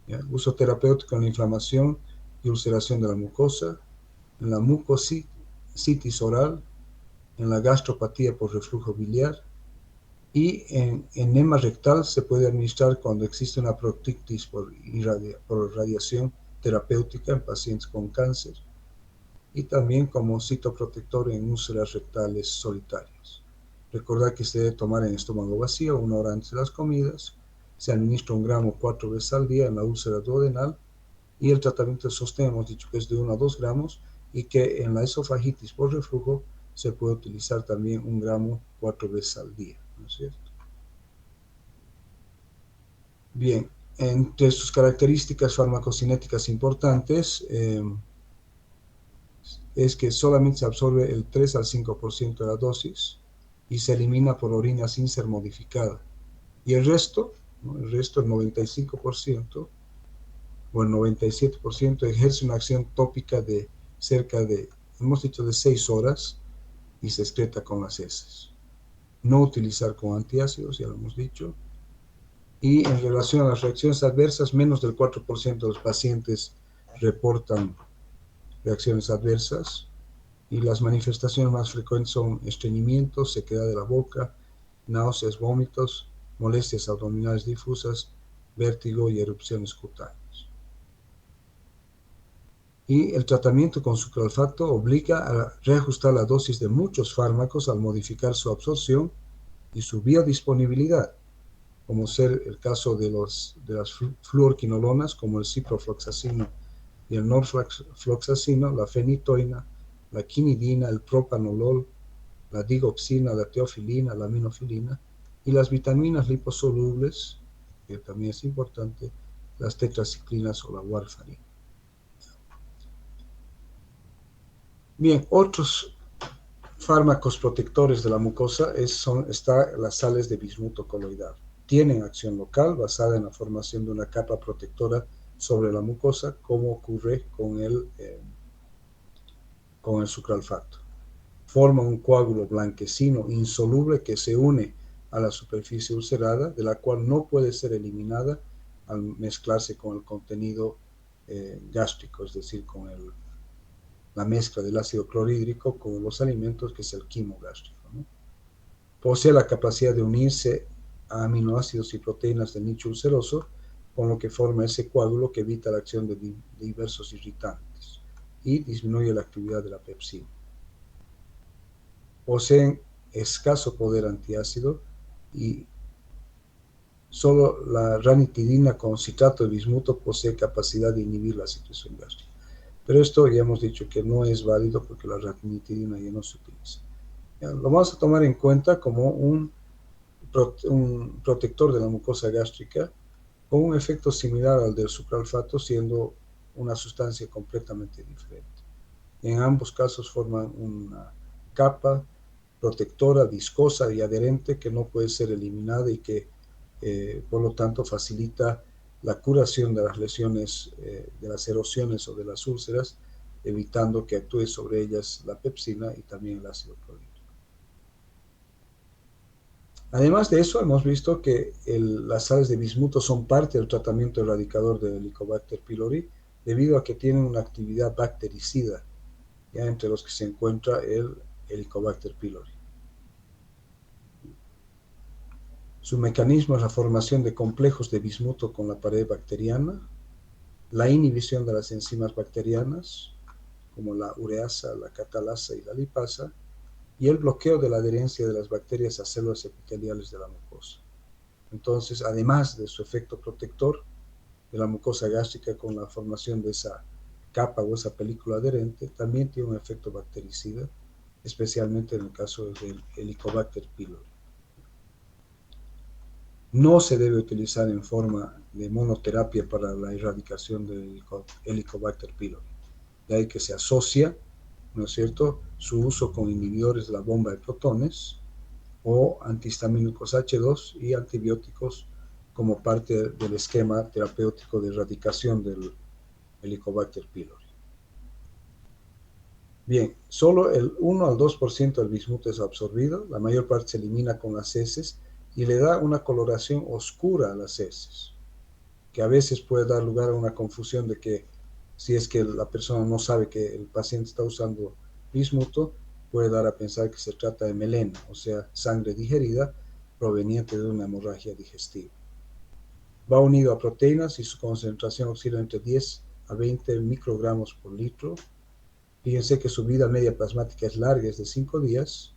¿Ya? Uso terapéutico en la inflamación y ulceración de la mucosa, en la mucositis oral, en la gastropatía por reflujo biliar y en enema rectal. Se puede administrar cuando existe una proctitis por radiación terapéutica en pacientes con cáncer y también como citoprotector en úlceras rectales solitarias. Recordar que se debe tomar en estómago vacío 1 hora antes de las comidas. Se administra 1 gramo 4 veces al día en la úlcera duodenal y el tratamiento de sostén hemos dicho que es de 1 a 2 gramos y que en la esofagitis por reflujo se puede utilizar también 1 gramo 4 veces al día, ¿no es cierto? Bien, entre sus características farmacocinéticas importantes es que solamente se absorbe el 3 al 5% de la dosis y se elimina por orina sin ser modificada. Y el resto, ¿no?, el 95% o el 97% ejerce una acción tópica de cerca de, hemos dicho, de 6 horas y se excreta con las heces. No utilizar con antiácidos, ya lo hemos dicho. Y en relación a las reacciones adversas, menos del 4% de los pacientes reportan reacciones adversas y las manifestaciones más frecuentes son estreñimiento, sequedad de la boca, náuseas, vómitos, molestias abdominales difusas, vértigo y erupciones cutáneas. Y el tratamiento con sucralfato obliga a reajustar la dosis de muchos fármacos al modificar su absorción y su biodisponibilidad, como ser el caso de las fluorquinolonas, como el ciprofloxacino y el norfloxacino, la fenitoína, la quinidina, el propanolol, la digoxina, la teofilina, la aminofilina, y las vitaminas liposolubles, que también es importante, las tetraciclinas o la warfarina. Bien, otros fármacos protectores de la mucosa están las sales de bismuto coloidal. Tienen acción local basada en la formación de una capa protectora sobre la mucosa, como ocurre con el sucralfato. Forma un coágulo blanquecino insoluble que se une a la superficie ulcerada, de la cual no puede ser eliminada al mezclarse con el contenido gástrico, es decir, con la mezcla del ácido clorhídrico con los alimentos, que es el quimo gástrico, ¿no? Posee la capacidad de unirse a aminoácidos y proteínas del nicho ulceroso, con lo que forma ese coágulo que evita la acción de diversos irritantes y disminuye la actividad de la pepsina. Poseen escaso poder antiácido y solo la ranitidina con citrato de bismuto posee capacidad de inhibir la secreción gástrica. Pero esto ya hemos dicho que no es válido porque la ranitidina ya no se utiliza. Ya, lo vamos a tomar en cuenta como un protector de la mucosa gástrica con un efecto similar al del sucralfato, siendo una sustancia completamente diferente. En ambos casos forman una capa protectora, viscosa y adherente que no puede ser eliminada y que por lo tanto facilita la curación de las lesiones, de las erosiones o de las úlceras, evitando que actúe sobre ellas la pepsina y también el ácido clorhídrico. Además de eso, hemos visto que las sales de bismuto son parte del tratamiento erradicador del Helicobacter pylori debido a que tienen una actividad bactericida, ya entre los que se encuentra el Helicobacter pylori. Su mecanismo es la formación de complejos de bismuto con la pared bacteriana, la inhibición de las enzimas bacterianas, como la ureasa, la catalasa y la lipasa, y el bloqueo de la adherencia de las bacterias a células epiteliales de la mucosa. Entonces, además de su efecto protector de la mucosa gástrica con la formación de esa capa o esa película adherente, también tiene un efecto bactericida, especialmente en el caso del Helicobacter pylori. No se debe utilizar en forma de monoterapia para la erradicación del Helicobacter pylori, de ahí que se asocia, ¿no es cierto?, su uso con inhibidores de la bomba de protones o antihistamínicos H2 y antibióticos como parte del esquema terapéutico de erradicación del Helicobacter pylori. Bien, solo el 1 al 2% del bismuto es absorbido, la mayor parte se elimina con las heces y le da una coloración oscura a las heces, que a veces puede dar lugar a una confusión de que si es que la persona no sabe que el paciente está usando bismuto, puede dar a pensar que se trata de melena, o sea, sangre digerida proveniente de una hemorragia digestiva. Va unido a proteínas y su concentración oscila entre 10 a 20 microgramos por litro. Fíjense que su vida media plasmática es larga, es de 5 días,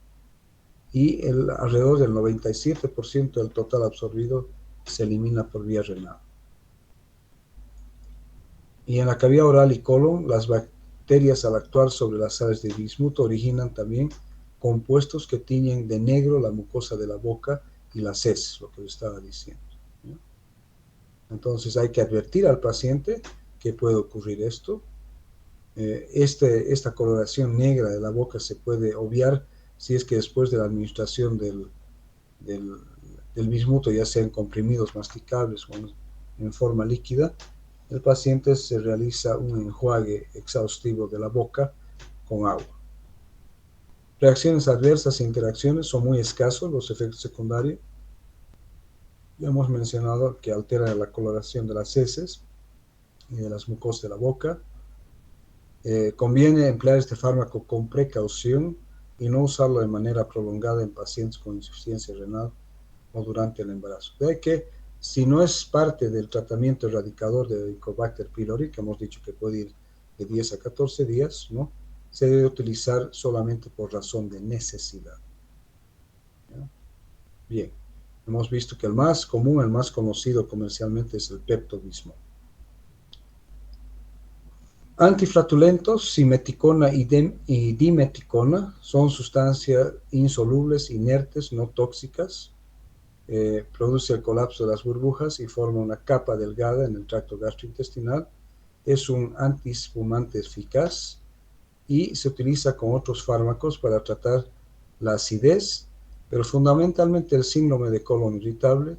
y alrededor del 97% del total absorbido se elimina por vía renal. Y en la cavidad oral y colon, las bacterias al actuar sobre las sales de bismuto originan también compuestos que tiñen de negro la mucosa de la boca y las heces, lo que les estaba diciendo, ¿no? Entonces hay que advertir al paciente que puede ocurrir esto. Esta coloración negra de la boca se puede obviar si es que después de la administración del bismuto, ya sean comprimidos masticables o en forma líquida, el paciente se realiza un enjuague exhaustivo de la boca con agua. Reacciones adversas e interacciones son muy escasos los efectos secundarios. Ya hemos mencionado que altera la coloración de las heces y de las mucosas de la boca. Conviene emplear este fármaco con precaución y no usarlo de manera prolongada en pacientes con insuficiencia renal o durante el embarazo. De que si no es parte del tratamiento erradicador de Helicobacter pylori, que hemos dicho que puede ir de 10 a 14 días, ¿no?, se debe utilizar solamente por razón de necesidad. ¿Ya? Bien, hemos visto que el más común, el más conocido comercialmente es el Pepto-Bismol. Antiflatulentos, simeticona y dimeticona, son sustancias insolubles, inertes, no tóxicas. Produce el colapso de las burbujas y forma una capa delgada en el tracto gastrointestinal. Es un antiespumante eficaz y se utiliza con otros fármacos para tratar la acidez, pero fundamentalmente el síndrome de colon irritable,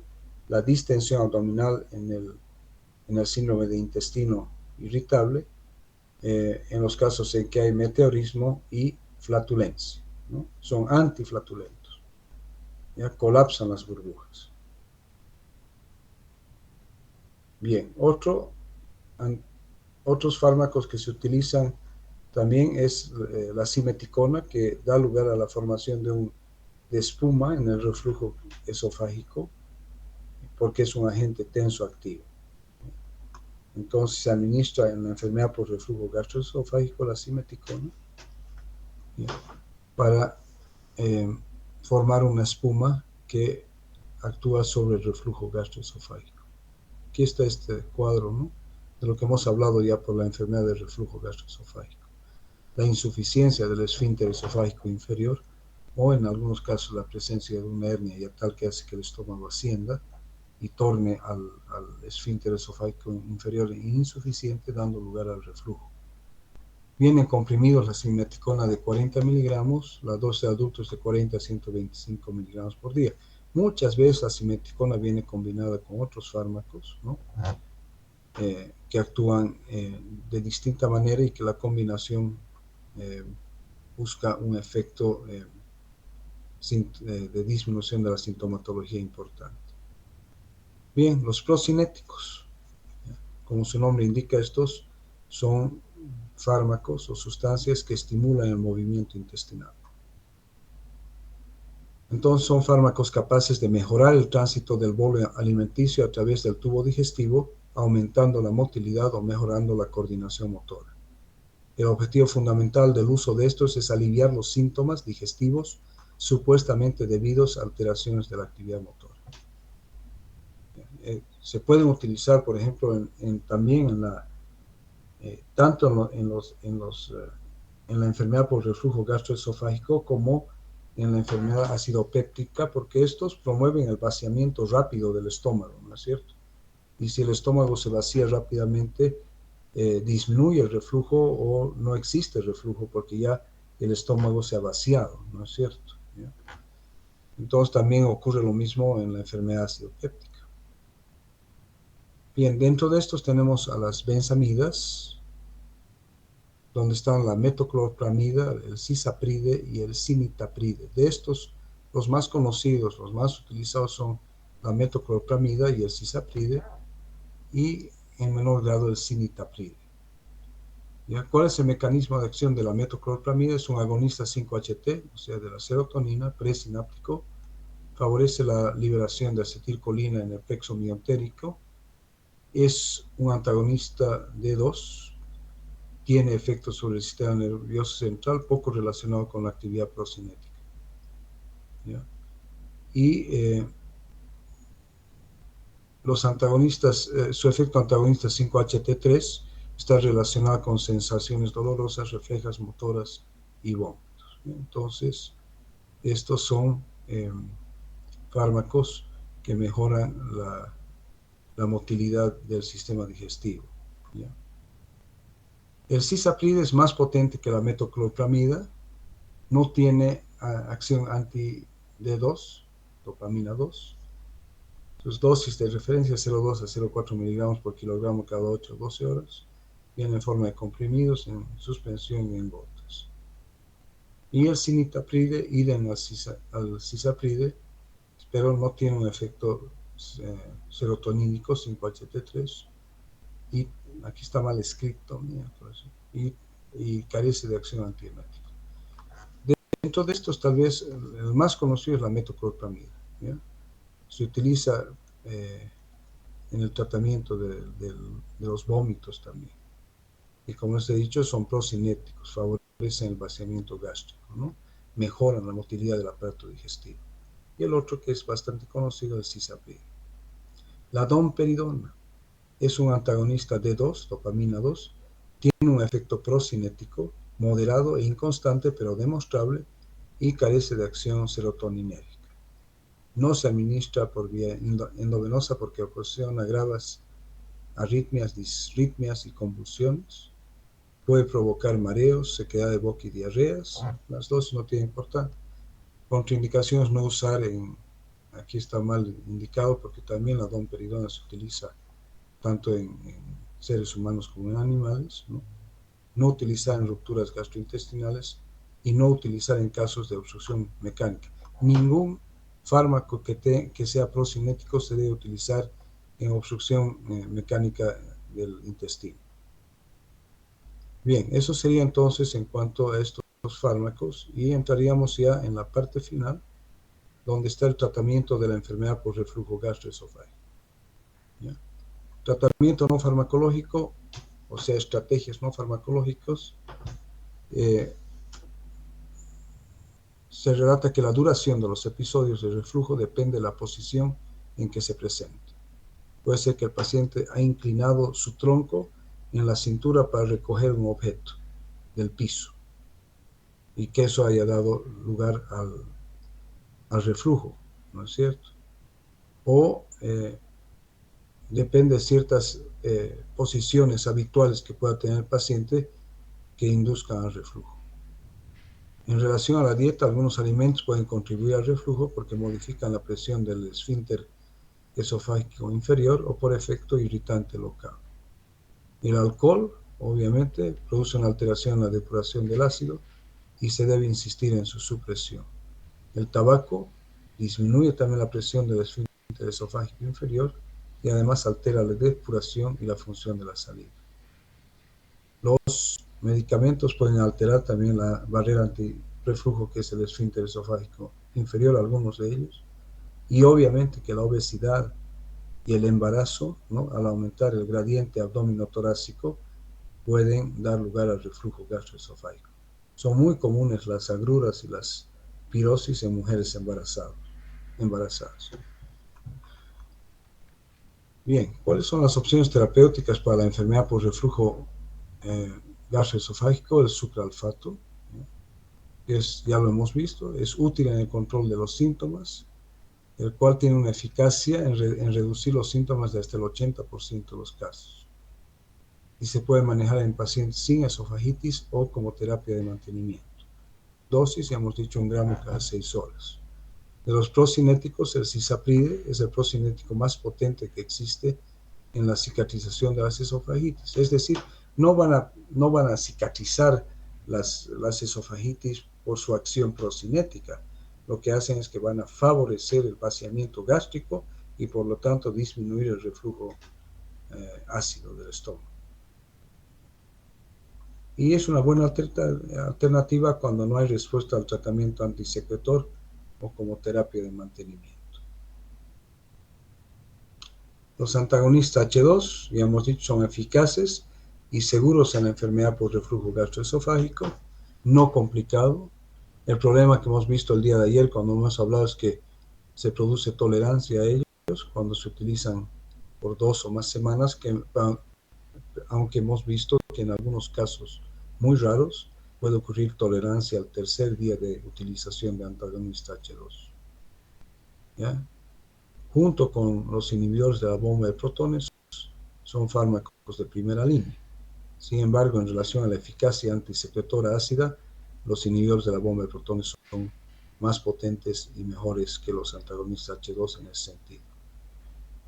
la distensión abdominal en el síndrome de intestino irritable, en los casos en que hay meteorismo y flatulencia, ¿no? Son antiflatulentos, ya colapsan las burbujas. Bien, otros fármacos que se utilizan también es la simeticona, que da lugar a la formación de espuma en el reflujo esofágico, porque es un agente tensoactivo. Entonces se administra en la enfermedad por reflujo gastroesofágico la simeticona para formar una espuma que actúa sobre el reflujo gastroesofágico. Aquí está este cuadro, ¿no?, de lo que hemos hablado ya por la enfermedad del reflujo gastroesofágico. La insuficiencia del esfínter esofágico inferior, o en algunos casos la presencia de una hernia ya tal que hace que el estómago ascienda y torne al esfínter esofágico inferior insuficiente, dando lugar al reflujo. Vienen comprimidos la simeticona de 40 miligramos, la dosis de adultos de 40 a 125 miligramos por día. Muchas veces la simeticona viene combinada con otros fármacos, ¿no?, que actúan de distinta manera y que la combinación busca un efecto de disminución de la sintomatología importante. Bien, los procinéticos, como su nombre indica, estos son fármacos o sustancias que estimulan el movimiento intestinal. Entonces son fármacos capaces de mejorar el tránsito del bolo alimenticio a través del tubo digestivo, aumentando la motilidad o mejorando la coordinación motora. El objetivo fundamental del uso de estos es aliviar los síntomas digestivos supuestamente debidos a alteraciones de la actividad motora. Se pueden utilizar, por ejemplo, también tanto en la enfermedad por reflujo gastroesofágico como en la enfermedad acidopéptica, porque estos promueven el vaciamiento rápido del estómago, ¿no es cierto? Y si el estómago se vacía rápidamente, disminuye el reflujo o no existe reflujo porque ya el estómago se ha vaciado, ¿no es cierto? ¿Ya? Entonces también ocurre lo mismo en la enfermedad acidopéptica. Bien, dentro de estos tenemos a las benzamidas, donde están la metoclopramida, el cisapride y el cinitapride. De estos, los más conocidos, los más utilizados son la metoclopramida y el cisapride, y en menor grado el cinitapride. ¿Ya? ¿Cuál es el mecanismo de acción de la metoclopramida? Es un agonista 5-HT, o sea, de la serotonina, presináptico, favorece la liberación de acetilcolina en el plexo miotérico, es un antagonista D2, tiene efectos sobre el sistema nervioso central poco relacionado con la actividad procinética. ¿Ya? Y los antagonistas, su efecto antagonista 5-HT3 está relacionado con sensaciones dolorosas, reflejas, motoras y vómitos. Entonces, estos son fármacos que mejoran la motilidad del sistema digestivo. ¿Ya? El cisapride es más potente que la metoclopramida, no tiene acción anti-D2, dopamina 2. Sus dosis de referencia 0,2 a 0,4 miligramos por kilogramo cada 8 o 12 horas. Viene en forma de comprimidos, en suspensión y en gotas. Y el cinitapride, idem al cisapride, pero no tiene un efecto serotonínico 5-HT3. Y aquí está mal escrito, y carece de acción antiemética. Dentro de estos, tal vez el más conocido es la metoclopramida. ¿Ya? Se utiliza en el tratamiento de los vómitos también. Y como les he dicho, son procinéticos, favorecen el vaciamiento gástrico, ¿no? Mejoran la motilidad del aparato digestivo. Y el otro que es bastante conocido es el cisapride. La domperidona es un antagonista D2, dopamina 2, tiene un efecto procinético, moderado e inconstante, pero demostrable, y carece de acción serotoninérgica. No se administra por vía endovenosa porque ocasiona graves arritmias, disritmias y convulsiones. Puede provocar mareos, sequedad de boca y diarreas. Las dosis no tienen importancia. Contraindicaciones no usar aquí está mal indicado porque también la domperidona se utiliza tanto en seres humanos como en animales, ¿no? No utilizar en rupturas gastrointestinales y no utilizar en casos de obstrucción mecánica. Ningún fármaco que sea procinético se debe utilizar en obstrucción mecánica del intestino. Bien, eso sería entonces en cuanto a estos fármacos, y entraríamos ya en la parte final, donde está el tratamiento de la enfermedad por reflujo gastroesofágico. ¿Ya? Tratamiento no farmacológico, o sea, estrategias no farmacológicas. Se relata que la duración de los episodios de reflujo depende de la posición en que se presente. Puede ser que el paciente ha inclinado su tronco en la cintura para recoger un objeto del piso y que eso haya dado lugar al reflujo, ¿no es cierto? O depende de ciertas posiciones habituales que pueda tener el paciente que induzcan al reflujo. En relación a la dieta, algunos alimentos pueden contribuir al reflujo porque modifican la presión del esfínter esofágico inferior o por efecto irritante local. El alcohol, obviamente, produce una alteración en la depuración del ácido y se debe insistir en su supresión. El tabaco disminuye también la presión del esfínter esofágico inferior y además altera la depuración y la función de la saliva. Los medicamentos pueden alterar también la barrera antirreflujo que es el esfínter esofágico inferior, algunos de ellos, y obviamente que la obesidad y el embarazo, ¿no?, al aumentar el gradiente abdomino-torácico, pueden dar lugar al reflujo gastroesofágico. Son muy comunes las agruras y las pirosis en mujeres embarazadas. Bien, ¿cuáles son las opciones terapéuticas para la enfermedad por reflujo gastroesofágico? El supralfato, ¿no?, ya lo hemos visto, es útil en el control de los síntomas, el cual tiene una eficacia en reducir los síntomas de hasta el 80% de los casos. Y se puede manejar en pacientes sin esofagitis o como terapia de mantenimiento. Dosis, ya hemos dicho, 1 gramo cada 6 horas. De los procinéticos, el cisapride es el procinético más potente que existe en la cicatrización de las esofagitis. Es decir, no van a cicatrizar las esofagitis por su acción procinética. Lo que hacen es que van a favorecer el vaciamiento gástrico y por lo tanto disminuir el reflujo ácido del estómago. Y es una buena alternativa cuando no hay respuesta al tratamiento antisecretor o como terapia de mantenimiento. Los antagonistas H2, ya hemos dicho, son eficaces y seguros en la enfermedad por reflujo gastroesofágico, no complicado. El problema que hemos visto el día de ayer cuando hemos hablado es que se produce tolerancia a ellos cuando se utilizan por 2 o más semanas, aunque hemos visto que en algunos casos muy raros puede ocurrir tolerancia al tercer día de utilización de antagonista H2. ¿Ya? Junto con los inhibidores de la bomba de protones, son fármacos de primera línea. Sin embargo, en relación a la eficacia antisecretora ácida, los inhibidores de la bomba de protones son más potentes y mejores que los antagonistas H2 en ese sentido.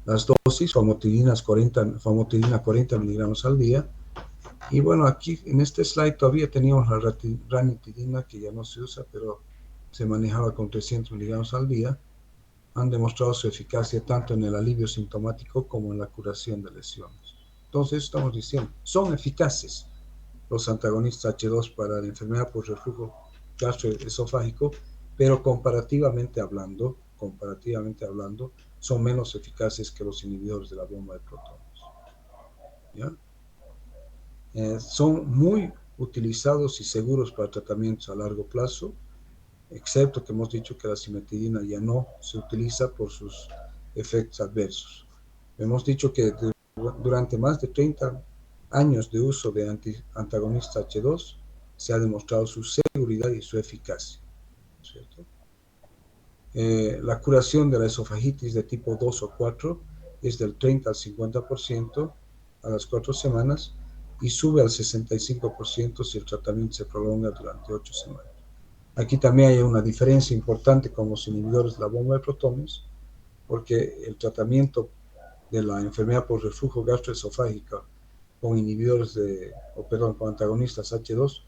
Las dosis, famotidina 40 miligramos al día. Y bueno, aquí en este slide todavía teníamos la ranitidina, que ya no se usa, pero se manejaba con 300 miligramos al día. Han demostrado su eficacia tanto en el alivio sintomático como en la curación de lesiones. Entonces estamos diciendo, son eficaces los antagonistas H2 para la enfermedad por reflujo gastroesofágico, pero comparativamente hablando, son menos eficaces que los inhibidores de la bomba de protones. ¿Ya? Son muy utilizados y seguros para tratamientos a largo plazo, excepto que hemos dicho que la cimetidina ya no se utiliza por sus efectos adversos. Hemos dicho que durante más de 30 años de uso de antagonista H2 se ha demostrado su seguridad y su eficacia, ¿cierto? La curación de la esofagitis de tipo 2 o 4 es del 30 al 50% a las 4 semanas y sube al 65% si el tratamiento se prolonga durante 8 semanas. Aquí también hay una diferencia importante con los inhibidores de la bomba de protones, porque el tratamiento de la enfermedad por reflujo gastroesofágico con con antagonistas H2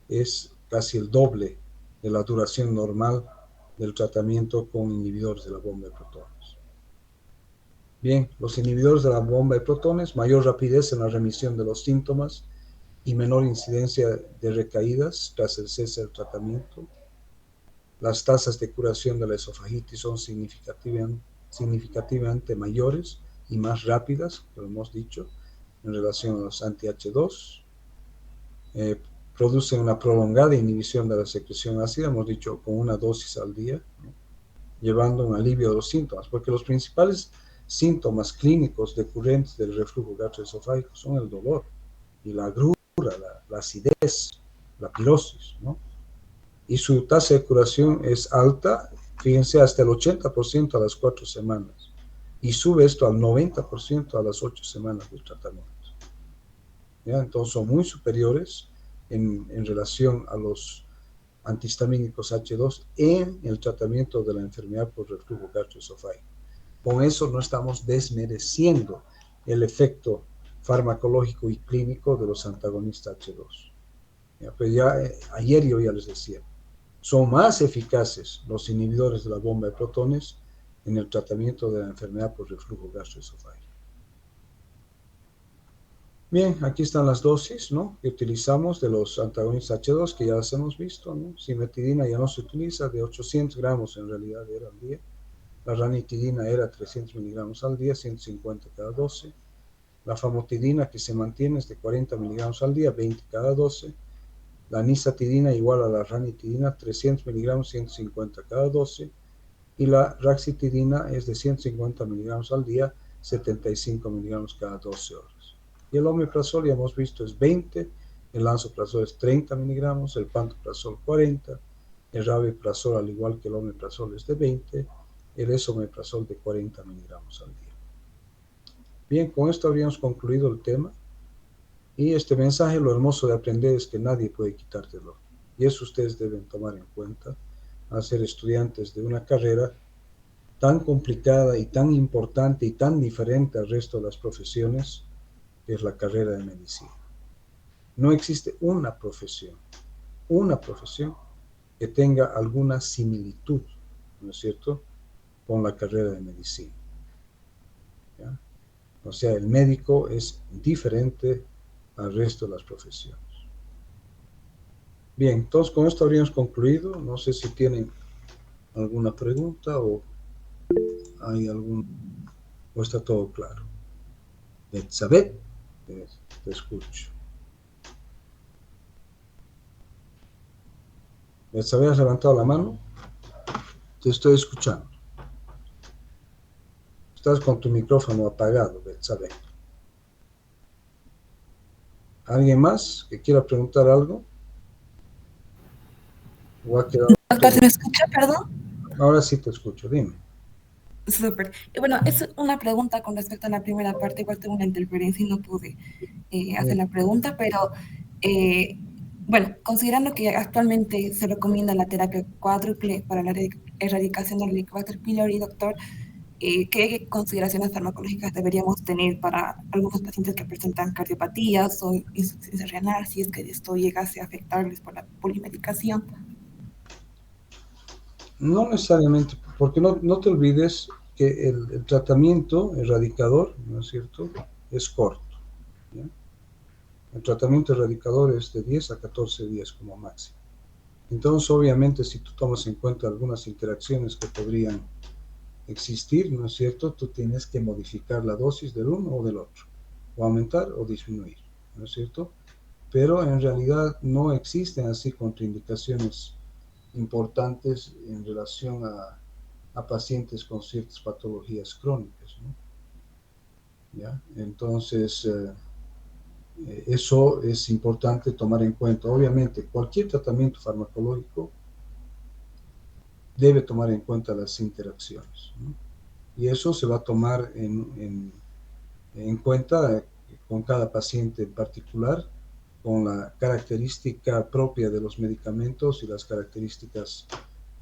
es casi el doble de la duración normal del tratamiento con inhibidores de la bomba de protones. Bien, los inhibidores de la bomba de protones, mayor rapidez en la remisión de los síntomas y menor incidencia de recaídas tras el cese del tratamiento. Las tasas de curación de la esofagitis son significativamente mayores y más rápidas, lo hemos dicho, en relación a los anti-H2. Producen una prolongada inhibición de la secreción ácida, hemos dicho, con una dosis al día, ¿no?, llevando un alivio de los síntomas, porque los principales síntomas clínicos decurrentes del reflujo gastroesofágico son el dolor y la agrura, la acidez, la pirosis, ¿no? Y su tasa de curación es alta, fíjense, hasta el 80% a las 4 semanas, y sube esto al 90% a las 8 semanas del tratamiento. ¿Ya? Entonces son muy superiores en relación a los antihistamínicos H2 en el tratamiento de la enfermedad por reflujo gastroesofágico. Con eso no estamos desmereciendo el efecto farmacológico y clínico de los antagonistas H2. Pues ayer yo ya les decía, son más eficaces los inhibidores de la bomba de protones en el tratamiento de la enfermedad por reflujo gastroesofágico. Bien, aquí están las dosis, ¿no?, que utilizamos de los antagonistas H2, que ya las hemos visto, ¿no? Cimetidina ya no se utiliza, de 800 gramos en realidad era al día. La ranitidina era 300 miligramos al día, 150 cada 12. La famotidina, que se mantiene, es de 40 miligramos al día, 20 cada 12. La nisatidina igual a la ranitidina, 300 miligramos, 150 cada 12. Y la raxitidina es de 150 miligramos al día, 75 miligramos cada 12 horas. Y el omeprazol, ya hemos visto, es 20, el lansoprazol es 30 miligramos, el pantoprazol 40, el rabeprazol, al igual que el omeprazol, es de 20, el esomeprazol de 40 miligramos al día. Bien, con esto habríamos concluido el tema. Y este mensaje, lo hermoso de aprender es que nadie puede quitártelo. Y eso ustedes deben tomar en cuenta al ser estudiantes de una carrera tan complicada y tan importante y tan diferente al resto de las profesiones, que es la carrera de medicina. No existe una profesión que tenga alguna similitud, ¿no es cierto?, con la carrera de medicina. ¿Ya? O sea, el médico es diferente al resto de las profesiones. Bien, entonces con esto habríamos concluido. No sé si tienen alguna pregunta o hay o está todo claro. Elizabeth, te escucho. Elizabeth, ¿has levantado la mano? Te estoy escuchando. Estás con tu micrófono apagado, Elizabeth. ¿Alguien más que quiera preguntar algo? ¿O ha quedado Doctor, ¿se me escucha, perdón? Ahora sí te escucho, dime. Súper. Y bueno, es una pregunta con respecto a la primera parte. Igual tuve una interferencia y no pude hacer la pregunta, pero bueno, considerando que actualmente se recomienda la terapia cuádruple para la erradicación del Helicobacter pylori, doctor, ¿qué consideraciones farmacológicas deberíamos tener para algunos pacientes que presentan cardiopatías o insuficiencia renal, si es que esto llegase a afectarles por la polimedicación? No necesariamente, porque no te olvides que el tratamiento erradicador, ¿no es cierto?, es corto. ¿Ya? El tratamiento erradicador es de 10 a 14 días como máximo. Entonces, obviamente, si tú tomas en cuenta algunas interacciones que podrían existir, ¿no es cierto?, tú tienes que modificar la dosis del uno o del otro, o aumentar o disminuir, ¿no es cierto? Pero en realidad no existen así contraindicaciones importantes en relación a pacientes con ciertas patologías crónicas, ¿no? ¿Ya? Entonces, eso es importante tomar en cuenta. Obviamente, cualquier tratamiento farmacológico debe tomar en cuenta las interacciones, ¿no? Y eso se va a tomar en cuenta con cada paciente en particular, con la característica propia de los medicamentos y las características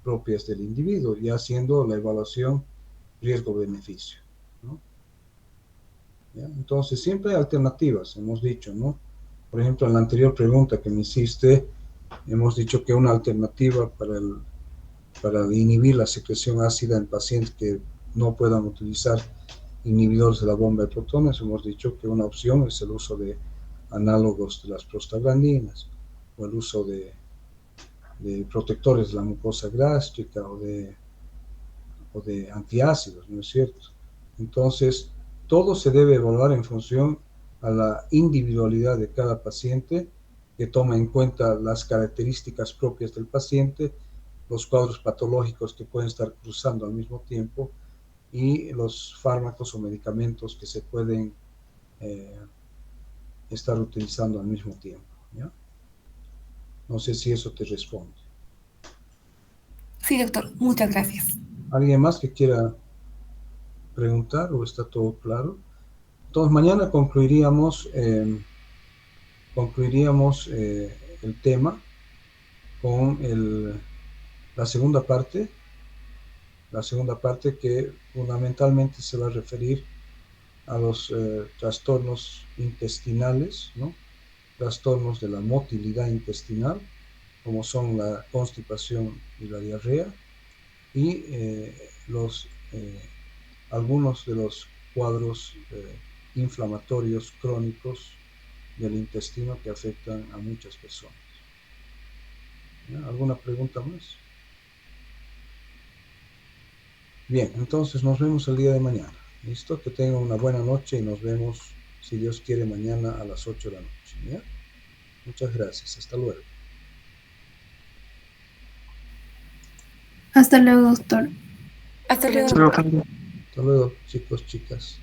propias del individuo, y haciendo la evaluación riesgo-beneficio, ¿no? ¿Ya? Entonces, siempre hay alternativas, hemos dicho, ¿no? Por ejemplo, en la anterior pregunta que me hiciste, hemos dicho que una alternativa para inhibir la secreción ácida en pacientes que no puedan utilizar inhibidores de la bomba de protones, hemos dicho que una opción es el uso de análogos de las prostaglandinas, o el uso de protectores de la mucosa gástrica, o de antiácidos, ¿no es cierto? Entonces, todo se debe evaluar en función a la individualidad de cada paciente, que toma en cuenta las características propias del paciente, los cuadros patológicos que pueden estar cruzando al mismo tiempo, y los fármacos o medicamentos que se pueden estar utilizando al mismo tiempo, ¿ya? No sé si eso te responde. Sí, doctor, muchas gracias. ¿Alguien más que quiera preguntar o está todo claro? Entonces, mañana concluiríamos el tema con la segunda parte que fundamentalmente se va a referir a los trastornos intestinales, ¿no? Trastornos de la motilidad intestinal, como son la constipación y la diarrea, y algunos de los cuadros inflamatorios crónicos del intestino que afectan a muchas personas. ¿Ya? ¿Alguna pregunta más? Bien, entonces nos vemos el día de mañana. ¿Listo? Que tengan una buena noche y nos vemos, si Dios quiere, mañana a las 8 de la noche. ¿Ya? Muchas gracias. Hasta luego. Hasta luego, doctor. Hasta luego. Hasta luego. Hasta luego, chicos, chicas.